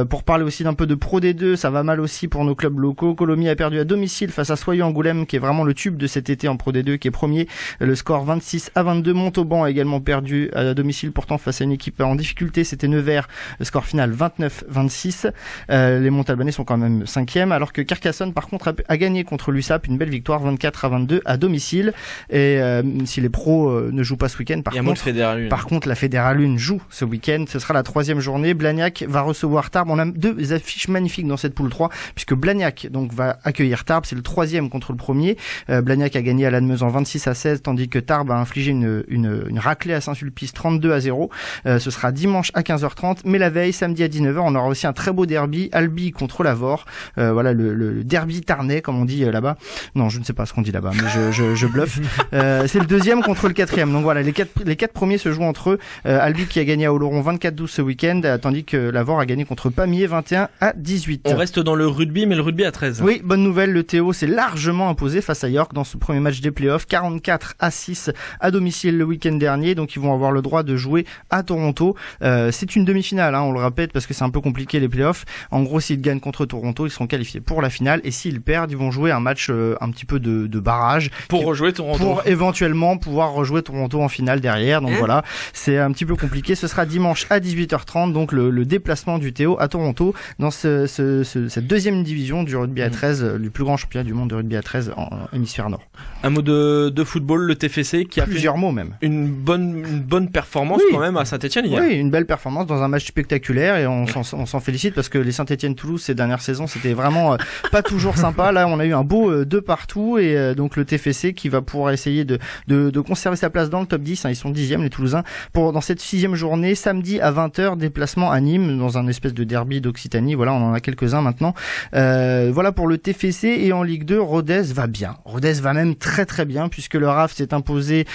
S3: Pour parler aussi d'un peu de Pro D2, ça va mal aussi pour nos clubs locaux. Colomiers a perdu à domicile face à Soyeux-Angoulême qui est vraiment le tube de cet été en Pro D2, qui est premier. Le score 26-22. Montauban a également perdu à domicile pourtant face à une équipe en difficulté, c'était Nevers. Le score final 29-26. Les Montalbanais sont quand même 5e, alors que Carcassonne par contre a gagné contre l'USAP, une belle victoire 24-22 à domicile. Et si les pros ne jouent pas ce week-end, par contre la Fédérale 1 joue ce week-end. Ce sera la 3e journée. Blagnac va recevoir Tarbes. On a deux affiches magnifiques dans cette poule 3, puisque Blagnac donc va accueillir Tarbes. C'est le 3e contre le premier. Blagnac a gagné à Lannemezan 26-16, tandis que Tarbes a infligé une raclée à Saint-Sulpice 32-0. Ce sera dimanche à 15h30, mais la veille, samedi à 19h, on aura aussi un très beau derby, Albi contre Lavore. Voilà le derby tarnais, comme on dit là-bas. Non, je ne sais pas ce qu'on dit là-bas, mais je bluffe. C'est le 2e contre le 4e. Donc voilà, les quatre premiers se jouent entre eux. Albi qui a gagné à Oloron 24-12 ce week-end, tandis que Lavore a gagné contre Pamiers 21-18.
S2: On reste dans le rugby, mais le rugby à 13.
S3: Oui, bonne nouvelle, le Théo s'est largement imposé face à York dans ce premier match des playoffs, 44-6 à domicile le week-end dernier, donc ils vont avoir le droit de jouer à Toronto. C'est une demi-finale, on le répète, parce que c'est un peu compliqué les playoffs. En gros, s'ils gagnent contre Toronto, ils seront qualifiés pour la finale, et s'ils perdent, ils vont jouer un match un petit peu de barrage.
S2: Pour rejouer Toronto.
S3: Pour éventuellement pouvoir rejouer Toronto en finale derrière, donc voilà, c'est un petit peu compliqué. Ce sera dimanche dimanche à 18h30, donc le déplacement du Théo à Toronto dans cette deuxième division du rugby à 13, le plus grand championnat du monde de rugby à 13 en hémisphère nord.
S2: Un mot de football, le TFC qui a
S3: plusieurs mots même.
S2: Une bonne performance quand même à Saint-Etienne hier.
S3: Oui, une belle performance dans un match spectaculaire et on s'en félicite parce que les Saint-Etienne-Toulouse ces dernières saisons c'était vraiment pas toujours sympa. Là on a eu un beau 2 partout et donc le TFC qui va pouvoir essayer de conserver sa place dans le top 10, ils sont 10e les Toulousains dans cette 6e journée samedi à 20h, déplacement à Nîmes dans un espèce de derby d'Occitanie. Voilà, on en a quelques-uns maintenant. Voilà pour le TFC. Et en Ligue 2, Rodez va bien. Rodez va même très très bien puisque le RAF s'est imposé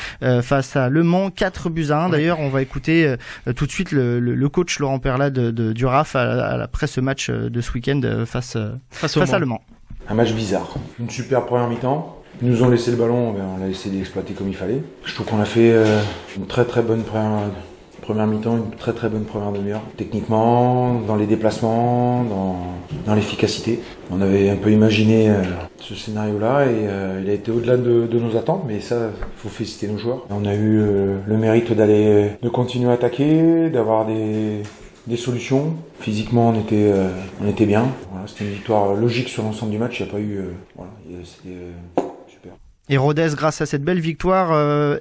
S3: face à Le Mans 4-1. D'ailleurs, on va écouter tout de suite le coach Laurent Perlat du RAF après ce match de ce week-end face à Le Mans.
S11: Un match bizarre. Une super première mi-temps. Ils nous ont laissé le ballon, on l'a essayé d'exploiter comme il fallait. Je trouve qu'on a fait une très très bonne première mi-temps, une très très bonne première demi-heure. Techniquement, dans les déplacements, dans l'efficacité. On avait un peu imaginé ce scénario-là et il a été au-delà de nos attentes, mais ça, faut féliciter nos joueurs. On a eu le mérite de continuer à attaquer, d'avoir des solutions. Physiquement, on était bien. Voilà, c'était une victoire logique sur l'ensemble du match. Il n'y a pas eu... c'était super.
S3: Et Rodez, grâce à cette belle victoire,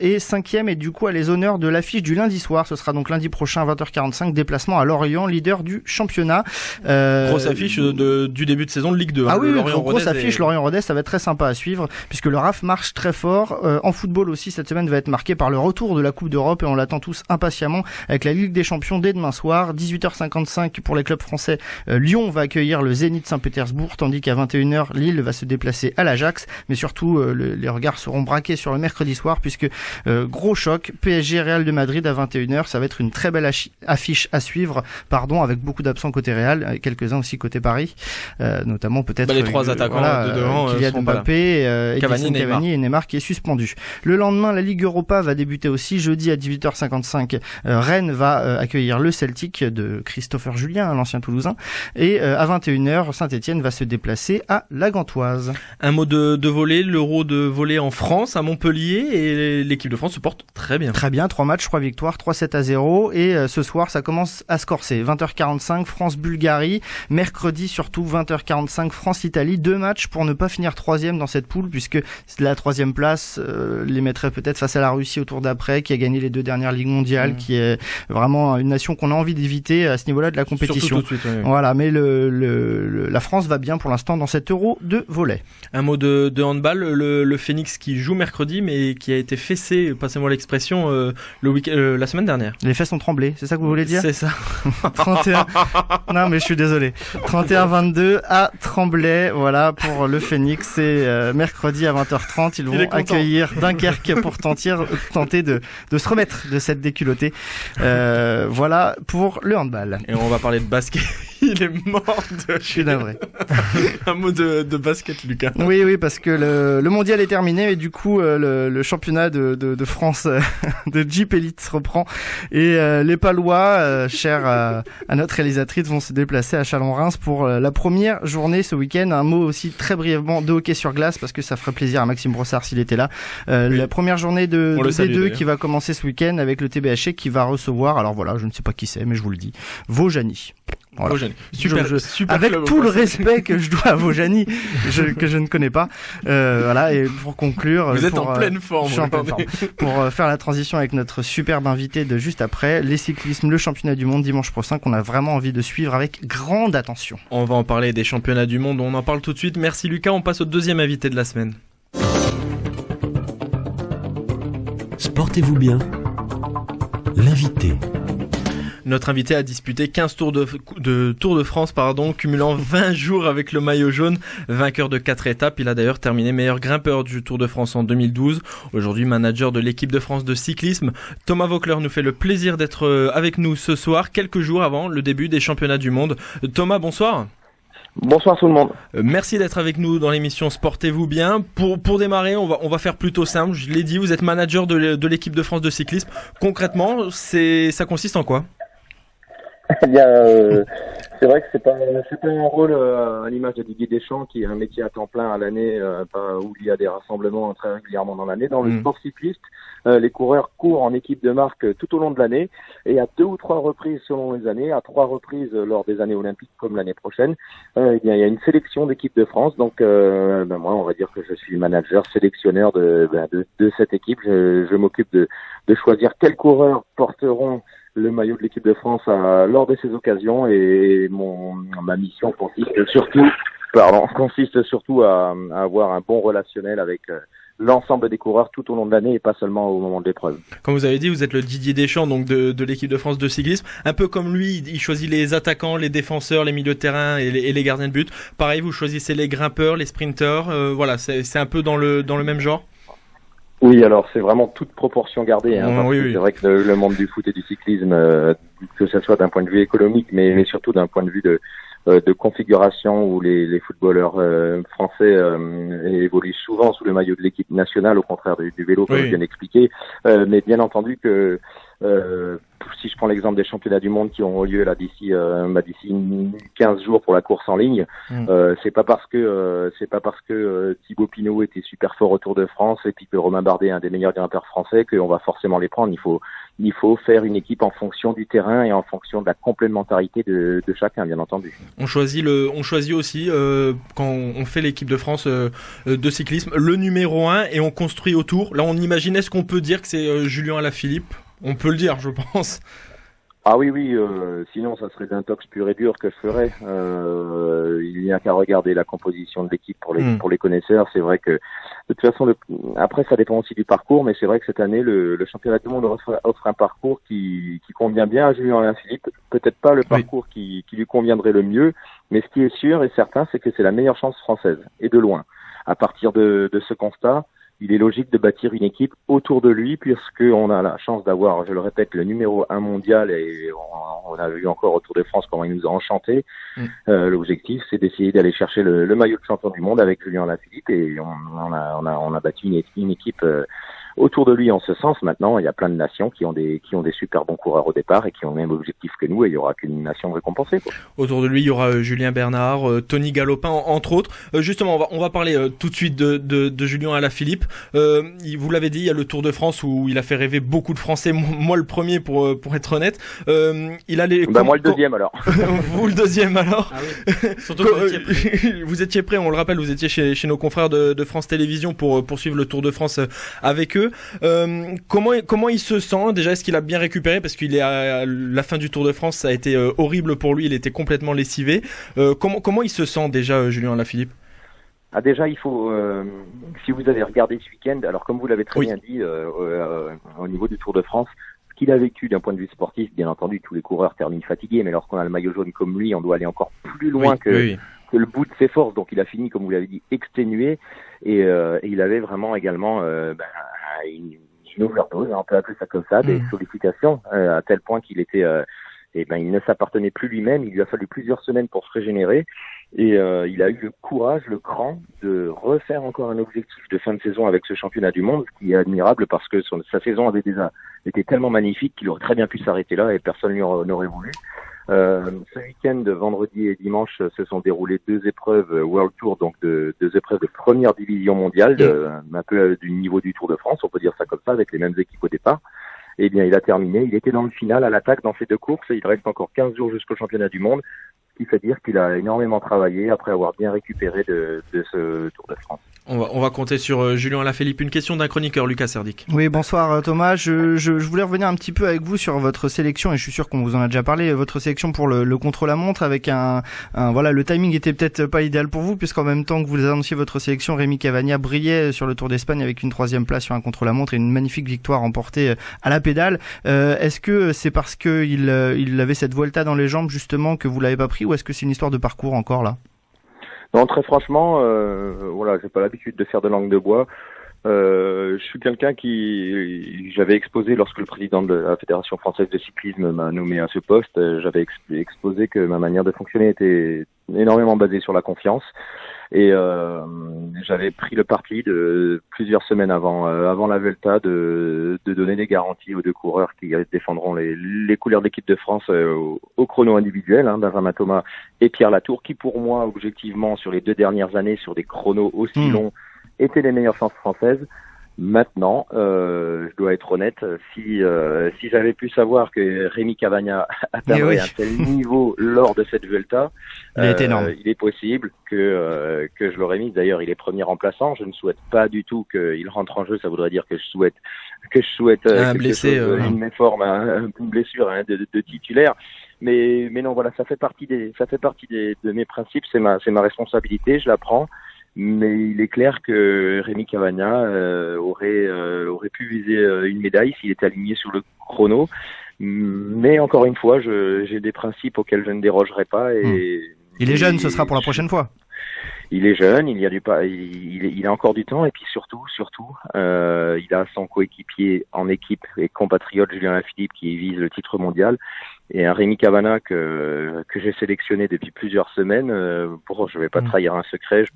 S3: est 5e et du coup a les honneurs de l'affiche du lundi soir. Ce sera donc lundi prochain à 20h45, déplacement à Lorient, leader du championnat.
S2: Grosse affiche du début de saison de Ligue 2.
S3: Ah oui, grosse affiche, Lorient-Rodez, ça va être très sympa à suivre puisque le RAF marche très fort. En football aussi, cette semaine va être marquée par le retour de la Coupe d'Europe et on l'attend tous impatiemment avec la Ligue des Champions dès demain soir. 18h55 pour les clubs français. Lyon va accueillir le Zénith Saint-Pétersbourg tandis qu'à 21h, Lille va se déplacer à l'Ajax. Mais surtout, les regards seront braqués sur le mercredi soir puisque gros choc, PSG Real de Madrid à 21h, ça va être une très belle affiche à suivre, avec beaucoup d'absents côté Real, et quelques-uns aussi côté Paris, notamment peut-être
S2: les trois attaquants de devant,
S3: Kylian Mbappé, Cavani et Neymar qui est suspendu. Le lendemain, la Ligue Europa va débuter aussi jeudi à 18h55. Rennes va accueillir le Celtic de Christopher Julien, l'ancien Toulousain, et à 21h, Saint-Etienne va se déplacer à la Gantoise.
S2: Un mot de volley, l'Euro de volley en France à Montpellier et l'équipe de France se porte très bien.
S3: Très bien, 3 matchs, 3 victoires, 3-7-0 et ce soir ça commence à se corser. 20h45 France-Bulgarie, mercredi surtout 20h45 France-Italie, 2 matchs pour ne pas finir 3e dans cette poule puisque la 3e place les mettrait peut-être face à la Russie au tour d'après qui a gagné les 2 dernières ligues mondiales, qui est vraiment une nation qu'on a envie d'éviter à ce niveau-là de la compétition.
S2: Surtout tout de suite, oui.
S3: Voilà, mais la France va bien pour l'instant dans cet Euro de volley.
S2: Un mot de handball, le Phoenix qui joue mercredi mais qui a été fessé, passez-moi l'expression, la semaine dernière.
S3: Les fesses ont tremblé, c'est ça que vous voulez dire ?
S2: C'est ça.
S3: 31. Non mais je suis désolé. 31-22 à Tremblay, voilà pour le Phoenix. C'est mercredi à 20h30, ils vont accueillir Dunkerque pour tenter de se remettre de cette déculottée. Voilà pour le handball.
S2: Et on va parler de basket. Il est mort
S3: Je suis navré.
S2: Un mot de basket, Lucas.
S3: Oui, parce que le mondial est terminé, mais du coup, le championnat de France de Jeep Elite reprend. Et les Palois, chers à notre réalisatrice, vont se déplacer à Chalon-Reims pour la première journée ce week-end. Un mot aussi très brièvement de hockey sur glace, parce que ça ferait plaisir à Maxime Brossard s'il était là. Oui. La première journée de D2 qui va commencer ce week-end avec le TBHC qui va recevoir, alors voilà, je ne sais pas qui c'est, mais je vous le dis, Vaujany. Voilà.
S2: Super
S3: avec
S2: club,
S3: tout le respect que je dois à Vaujany, que je ne connais pas. Voilà, et pour conclure,
S2: vous êtes en pleine forme.
S3: Je suis en pleine forme. Pour faire la transition avec notre superbe invité de juste après, les cyclismes, le championnat du monde dimanche prochain qu'on a vraiment envie de suivre avec grande attention.
S2: On va en parler des championnats du monde, on en parle tout de suite. Merci Lucas, on passe au deuxième invité de la semaine.
S1: Sportez-vous bien. L'invité.
S2: Notre invité a disputé 15 Tours de France, cumulant 20 jours avec le maillot jaune, vainqueur de 4 étapes. Il a d'ailleurs terminé meilleur grimpeur du Tour de France en 2012. Aujourd'hui, manager de l'équipe de France de cyclisme. Thomas Voeckler nous fait le plaisir d'être avec nous ce soir, quelques jours avant le début des championnats du monde. Thomas, bonsoir.
S12: Bonsoir tout le monde.
S2: Merci d'être avec nous dans l'émission Sportez-vous bien. Pour démarrer, on va faire plutôt simple. Je l'ai dit, vous êtes manager de l'équipe de France de cyclisme. Concrètement, ça consiste en quoi ?
S12: Eh bien, C'est vrai que c'est pas un rôle à l'image de Didier Deschamps qui est un métier à temps plein à l'année, où il y a des rassemblements très régulièrement dans l'année. Dans le sport cycliste, les coureurs courent en équipe de marque tout au long de l'année et à 2 ou 3 reprises selon les années, à 3 reprises lors des années olympiques comme l'année prochaine, il y a une sélection d'équipe de France. Donc moi, on va dire que je suis manager, sélectionneur de cette équipe. Je m'occupe de choisir quels coureurs porteront le maillot de l'équipe de France lors de ces occasions, et ma mission consiste surtout à avoir un bon relationnel avec l'ensemble des coureurs tout au long de l'année et pas seulement au moment de l'épreuve.
S2: Comme vous avez dit, vous êtes le Didier Deschamps donc de l'équipe de France de cyclisme. Un peu comme lui, il choisit les attaquants, les défenseurs, les milieux de terrain et les gardiens de but. Pareil, vous choisissez les grimpeurs, les sprinteurs. Voilà, c'est un peu dans le même genre.
S12: Oui, alors c'est vraiment toute proportion gardée.
S2: Oui.
S12: C'est vrai que le monde du foot et du cyclisme, que ce soit d'un point de vue économique, mais surtout d'un point de vue de configuration où les footballeurs français évoluent souvent sous le maillot de l'équipe nationale, au contraire du vélo, comme je viens d'expliquer. Mais bien entendu que si je prends l'exemple des championnats du monde qui auront lieu là d'ici 15 jours pour la course en ligne, c'est pas parce que Thibaut Pinot était super fort au Tour de France et puis que Romain Bardet est un des meilleurs grimpeurs français qu'on va forcément les prendre. Il faut faire une équipe en fonction du terrain et en fonction de la complémentarité de chacun, bien entendu.
S2: On choisit aussi quand on fait l'équipe de France de cyclisme le numéro 1 et on construit autour. Là, on imagine, est-ce qu'on peut dire que c'est Julien Alaphilippe? On peut le dire, je pense.
S12: Ah oui, sinon ça serait d'intox pur et dur que je ferais. Il n'y a qu'à regarder la composition de l'équipe pour les connaisseurs. C'est vrai que de toute façon, après ça dépend aussi du parcours, mais c'est vrai que cette année le championnat du monde offre un parcours qui convient bien à Julien Alaphilippe. Peut-être pas le parcours qui lui conviendrait le mieux, mais ce qui est sûr et certain, c'est que c'est la meilleure chance française, et de loin. À partir de ce constat, il est logique de bâtir une équipe autour de lui, puisqu'on a la chance d'avoir, je le répète, le numéro 1 mondial, et on a vu encore au Tour de France comment il nous a enchantés. L'objectif, c'est d'essayer d'aller chercher le maillot de champion du monde avec Julien Alaphilippe, et on a bâti une équipe autour de lui en ce sens. Maintenant, il y a plein de nations qui ont des super bons coureurs au départ et qui ont le même objectif que nous, et il y aura qu'une nation récompensée, quoi.
S2: Autour de lui, il y aura Julien Bernard, Tony Galopin, entre autres. Justement, on va parler tout de suite de Julien Alaphilippe. Vous l'avez dit, il y a le Tour de France où il a fait rêver beaucoup de Français. Moi, le premier, pour être honnête. Il a les.
S12: Moi, le deuxième alors.
S2: Vous le deuxième alors.
S6: Ah oui. Surtout que vous étiez prêt.
S2: Vous étiez prêt, on le rappelle, vous étiez chez nos confrères de France Télévisions pour poursuivre le Tour de France avec eux. Comment il se sent déjà? Est-ce qu'il a bien récupéré? Parce qu'il est à la fin du Tour de France, ça a été horrible pour lui, il était complètement lessivé. Comment il se sent déjà, Julien Alaphilippe?
S12: Ah, déjà, il faut, si vous avez regardé ce week-end, alors comme vous l'avez très bien dit, au niveau du Tour de France, ce qu'il a vécu d'un point de vue sportif, bien entendu, tous les coureurs terminent fatigués, mais lorsqu'on a le maillot jaune comme lui, on doit aller encore plus loin que le bout de ses forces. Donc il a fini, comme vous l'avez dit, exténué, et il avait vraiment également une overdose, on peut appeler ça comme ça, des sollicitations, à tel point qu'il était il ne s'appartenait plus lui-même. Il lui a fallu plusieurs semaines pour se régénérer, et il a eu le courage, le cran de refaire encore un objectif de fin de saison avec ce championnat du monde, ce qui est admirable parce que sa saison avait déjà été tellement magnifique qu'il aurait très bien pu s'arrêter là et personne n'aurait voulu. Ce week-end, vendredi et dimanche, se sont déroulées 2 épreuves World Tour, donc 2 épreuves de première division mondiale, un peu du niveau du Tour de France, on peut dire ça comme ça, avec les mêmes équipes au départ. Eh bien, il a terminé, il était dans le final à l'attaque dans ces 2 courses, et il reste encore 15 jours jusqu'au championnat du monde, ce qui fait dire qu'il a énormément travaillé après avoir bien récupéré de ce Tour de France.
S2: On va compter sur Julien Alaphilippe. Une question d'un chroniqueur, Lucas Serdic.
S3: Oui, bonsoir Thomas. Je voulais revenir un petit peu avec vous sur votre sélection, et je suis sûr qu'on vous en a déjà parlé, votre sélection pour le contre-la-montre, avec voilà, le timing était peut-être pas idéal pour vous, puisqu'en même temps que vous annonciez votre sélection, Rémi Cavagna brillait sur le Tour d'Espagne avec une 3e place sur un contre-la-montre et une magnifique victoire remportée à la pédale. Est-ce que c'est parce que il avait cette Vuelta dans les jambes justement que vous l'avez pas pris, ou est-ce que c'est une histoire de parcours encore là?
S12: Non, très franchement, voilà, j'ai pas l'habitude de faire de langue de bois. Je suis quelqu'un qui, j'avais exposé lorsque le président de la Fédération française de cyclisme m'a nommé à ce poste, j'avais exposé que ma manière de fonctionner était énormément basée sur la confiance. Et j'avais pris le parti de plusieurs semaines avant la Vuelta de donner des garanties aux deux coureurs qui défendront les couleurs de l'équipe de France au chrono individuel, Benjamin Thomas et Pierre Latour, qui pour moi, objectivement, sur les 2 dernières années, sur des chronos aussi longs, étaient les meilleures chances françaises. Maintenant, je dois être honnête, si j'avais pu savoir que Rémi Cavagna atteindrait un tel niveau lors de cette Vuelta, il est possible que je l'aurais mis. D'ailleurs, il est premier remplaçant. Je ne souhaite pas du tout qu'il rentre en jeu. Ça voudrait dire que je souhaite
S2: un blessé,
S12: une méforme, une blessure de titulaire. Mais non, voilà, ça fait partie de mes principes. C'est ma responsabilité. Je la prends. Mais il est clair que Rémi Cavagna aurait pu viser une médaille s'il était aligné sur le chrono. Mais encore une fois, j'ai des principes auxquels je ne dérogerai pas.
S3: Il est jeune, ce sera pour la prochaine fois.
S12: Il est jeune, il a encore du temps, et puis surtout, il a son coéquipier en équipe et compatriote Julien Lafilippe qui vise le titre mondial, et un Rémi Cavagna que j'ai sélectionné depuis plusieurs semaines. Je vais pas trahir un secret, je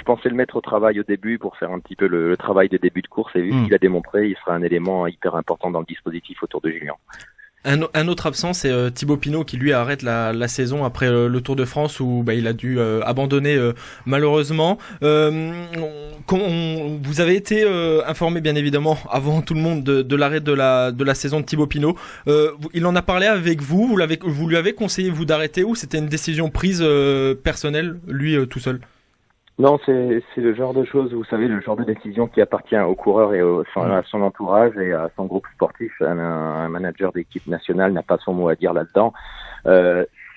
S12: pensais le mettre au travail au début pour faire un petit peu le travail de début de course, et vu qu'il a démontré, il sera un élément hyper important dans le dispositif autour de Julien.
S2: Un autre absent, c'est Thibaut Pinot qui lui arrête la saison après le Tour de France où il a dû abandonner malheureusement. Vous avez été informé bien évidemment avant tout le monde de l'arrêt de la saison de Thibaut Pinot. Il en a parlé avec vous, vous lui avez conseillé vous d'arrêter, ou c'était une décision prise personnelle lui tout seul?
S12: Non, c'est le genre de choses, vous savez, le genre de décision qui appartient au coureur et à son entourage et à son groupe sportif. Un manager d'équipe nationale n'a pas son mot à dire là-dedans.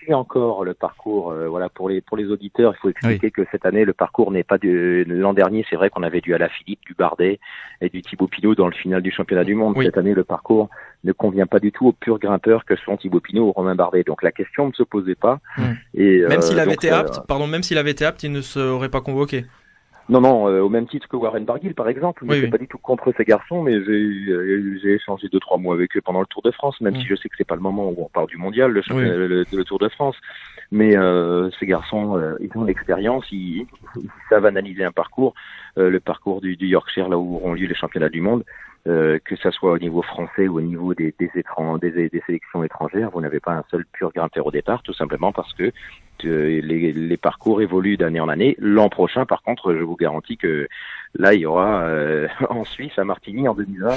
S12: Si encore le parcours, pour les auditeurs, il faut expliquer que cette année le parcours n'est pas l'an dernier. C'est vrai qu'on avait du Alaphilippe, du Bardet et du Thibaut Pinot dans le final du championnat du monde. Cette année, le parcours ne convient pas du tout aux purs grimpeurs que sont Thibaut Pinot ou Romain Bardet. Donc la question ne se posait pas. Et
S2: même s'il avait été apte, il ne serait pas convoqué.
S12: Non, au même titre que Warren Barguil, par exemple. Je ne suis pas du tout contre ces garçons, mais j'ai échangé 2-3 mois avec eux pendant le Tour de France, même si je sais que c'est pas le moment où on parle du mondial, le Tour de France. Mais ces garçons, ils ont l'expérience, ils savent analyser un parcours, le parcours du Yorkshire, là où auront lieu les championnats du monde. Que ça soit au niveau français ou au niveau des sélections étrangères, vous n'avez pas un seul pur grimpeur au départ, tout simplement parce que les parcours évoluent d'année en année. L'an prochain, par contre, je vous garantis que là, il y aura en Suisse, à Martigny, en 2020,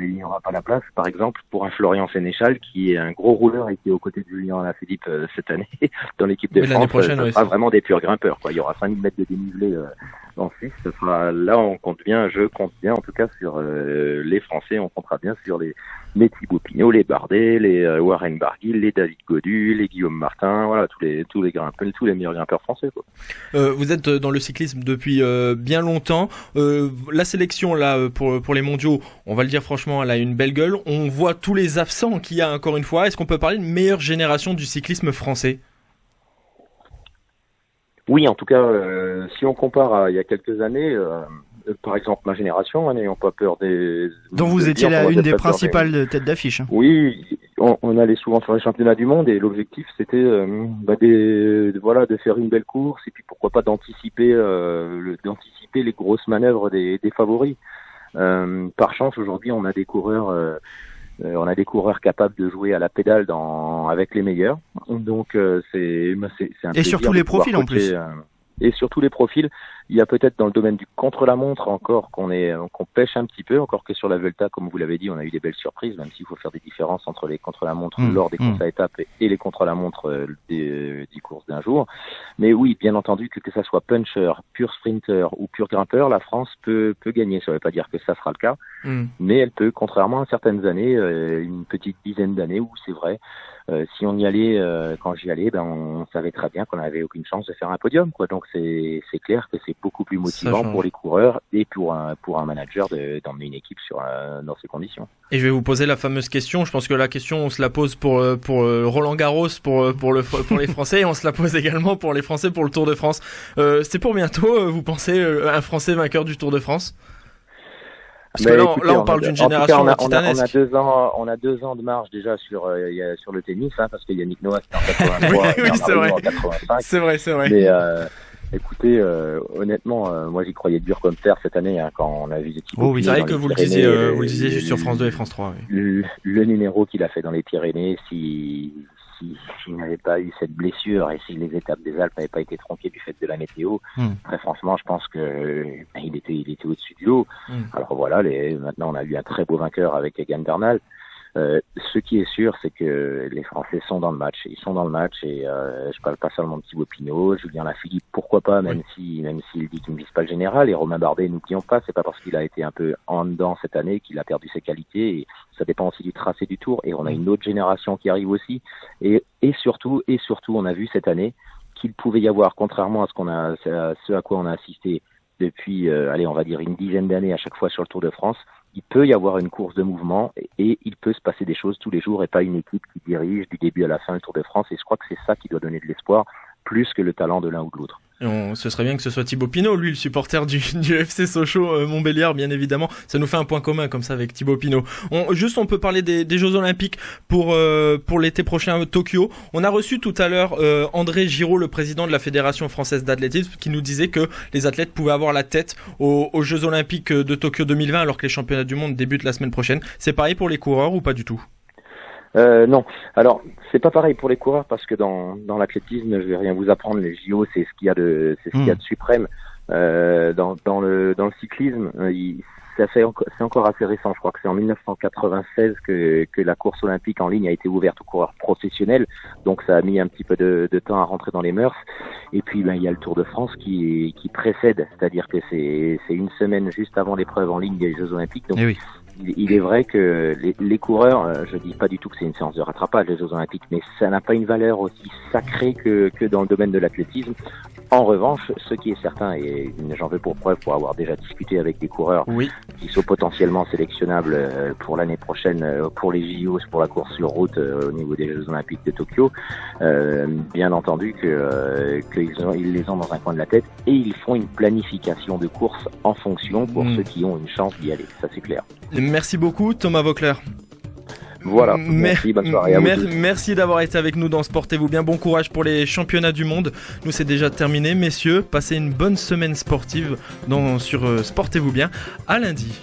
S12: il n'y aura pas la place, par exemple, pour un Florian Sénéchal qui est un gros rouleur et qui est aux côtés de Julien Alaphilippe cette année dans l'équipe de France. Ce sera vraiment des purs grimpeurs, quoi. Il y aura 5000 mètres de dénivelé en Suisse. Ce sera là, je compte bien, en tout cas sur les Français. On comptera bien sur les Thibaut Pinot, les Bardet, les Warren Barguil, les David Gaudu, les Guillaume Martin, voilà, tous les grimpeurs, tous les meilleurs grimpeurs français, quoi.
S2: Vous êtes dans le cyclisme depuis bien longtemps. La sélection là pour les mondiaux, on va le dire franchement, elle a une belle gueule. On voit tous les absents qu'il y a encore une fois. Est-ce qu'on peut parler d'une meilleure génération du cyclisme français?
S12: Oui, en tout cas, si on compare à il y a quelques années, par exemple ma génération, n'ayons pas peur
S3: dont vous étiez là une des principales têtes d'affiche.
S12: Oui, on allait souvent sur les championnats du monde et l'objectif c'était de faire une belle course et puis pourquoi pas d'anticiper les grosses manœuvres des favoris. Par chance aujourd'hui on a des coureurs capables de jouer à la pédale avec les meilleurs. Donc c'est un plaisir.
S3: Et sur tous les profils en plus.
S12: Et sur tous les profils, il y a peut-être dans le domaine du contre-la-montre encore qu'on pêche un petit peu, encore que sur la Vuelta, comme vous l'avez dit, on a eu des belles surprises, même s'il faut faire des différences entre les contre-la-montre lors des courses à étapes et les contre-la-montre des courses d'un jour. Mais oui, bien entendu, que ça soit puncher, pur sprinter ou pur grimpeur, la France peut gagner. Ça ne veut pas dire que ça sera le cas, mais elle peut, contrairement à certaines années, une petite dizaine d'années où c'est vrai, si on y allait, quand j'y allais, on savait très bien qu'on n'avait aucune chance de faire un podium, quoi. Donc c'est clair que c'est beaucoup plus motivant pour les coureurs et pour un manager d'emmener une équipe dans ces conditions.
S2: Et je vais vous poser la fameuse question. Je pense que la question on se la pose pour Roland Garros, pour les Français, et on se la pose également pour les Français pour le Tour de France. C'est pour bientôt, vous pensez, un Français vainqueur du Tour de France? Parce que là, on parle d'une génération titanesque.
S12: On a 2 ans de marge déjà sur le tennis, hein, parce qu'il y a Yannick Noah qui est en 83
S2: oui, c'est vrai.
S12: En 85.
S2: C'est vrai.
S12: Mais écoutez, honnêtement, moi j'y croyais dur comme fer cette année, hein, quand on a vu des Thibaut
S2: Pinot. C'est vrai que vous le disiez juste sur France 2 et France 3.
S12: Oui. Le numéro qu'il a fait dans les Pyrénées, s'il n'avait pas eu cette blessure et si les étapes des Alpes n'avaient pas été tronquées du fait de la météo, très franchement, je pense que il était au-dessus du lot. Alors voilà, maintenant on a eu un très beau vainqueur avec Egan Bernal. Ce qui est sûr, c'est que les Français sont dans le match. Ils sont dans le match et je parle pas seulement de Thibaut Pinot, Julien Lafilippe, pourquoi pas, même s'il dit qu'il ne vise pas le général. Et Romain Bardet, n'oublions pas, c'est pas parce qu'il a été un peu en dedans cette année qu'il a perdu ses qualités. Et ça dépend aussi du tracé du Tour. Et on a une autre génération qui arrive aussi. Et surtout, on a vu cette année qu'il pouvait y avoir, contrairement à ce à quoi on a assisté depuis, on va dire une dizaine d'années à chaque fois sur le Tour de France, il peut y avoir une course de mouvement et il peut se passer des choses tous les jours et pas une équipe qui dirige du début à la fin le Tour de France. Et je crois que c'est ça qui doit donner de l'espoir plus que le talent de l'un ou de l'autre.
S2: Ce serait bien que ce soit Thibaut Pinot, lui, le supporter du FC Sochaux Montbéliard, bien évidemment. Ça nous fait un point commun comme ça avec Thibaut Pinot. On peut parler des Jeux Olympiques pour l'été prochain à Tokyo. On a reçu tout à l'heure André Giraud, le président de la Fédération française d'athlétisme, qui nous disait que les athlètes pouvaient avoir la tête aux Jeux Olympiques de Tokyo 2020 alors que les championnats du monde débutent la semaine prochaine. C'est pareil pour les coureurs ou pas du tout ?
S12: Non. Alors, c'est pas pareil pour les coureurs parce que dans l'athlétisme, je vais rien vous apprendre. Les JO, c'est ce qu'il y a de suprême. Dans le cyclisme, c'est encore assez récent. Je crois que c'est en 1996 que la course olympique en ligne a été ouverte aux coureurs professionnels. Donc, ça a mis un petit peu de temps à rentrer dans les mœurs. Et puis, il y a le Tour de France qui précède. C'est-à-dire que c'est une semaine juste avant l'épreuve en ligne des Jeux Olympiques. Donc, oui. Il est vrai que les coureurs, je dis pas du tout que c'est une séance de rattrapage les Jeux Olympiques, mais ça n'a pas une valeur aussi sacrée que dans le domaine de l'athlétisme. En revanche, ce qui est certain, et j'en veux pour preuve pour avoir déjà discuté avec des coureurs qui sont potentiellement sélectionnables pour l'année prochaine, pour les JO, pour la course sur route au niveau des Jeux Olympiques de Tokyo, bien entendu qu'ils les ont dans un coin de la tête et ils font une planification de course en fonction pour ceux qui ont une chance d'y aller, ça c'est clair.
S2: Merci beaucoup Thomas Voeckler.
S12: Voilà, merci, bonne soirée à vous tous.
S2: Merci d'avoir été avec nous dans Sportez-vous bien, bon courage pour les championnats du monde. Nous c'est déjà terminé, messieurs, passez une bonne semaine sportive sur Sportez-vous bien, à lundi.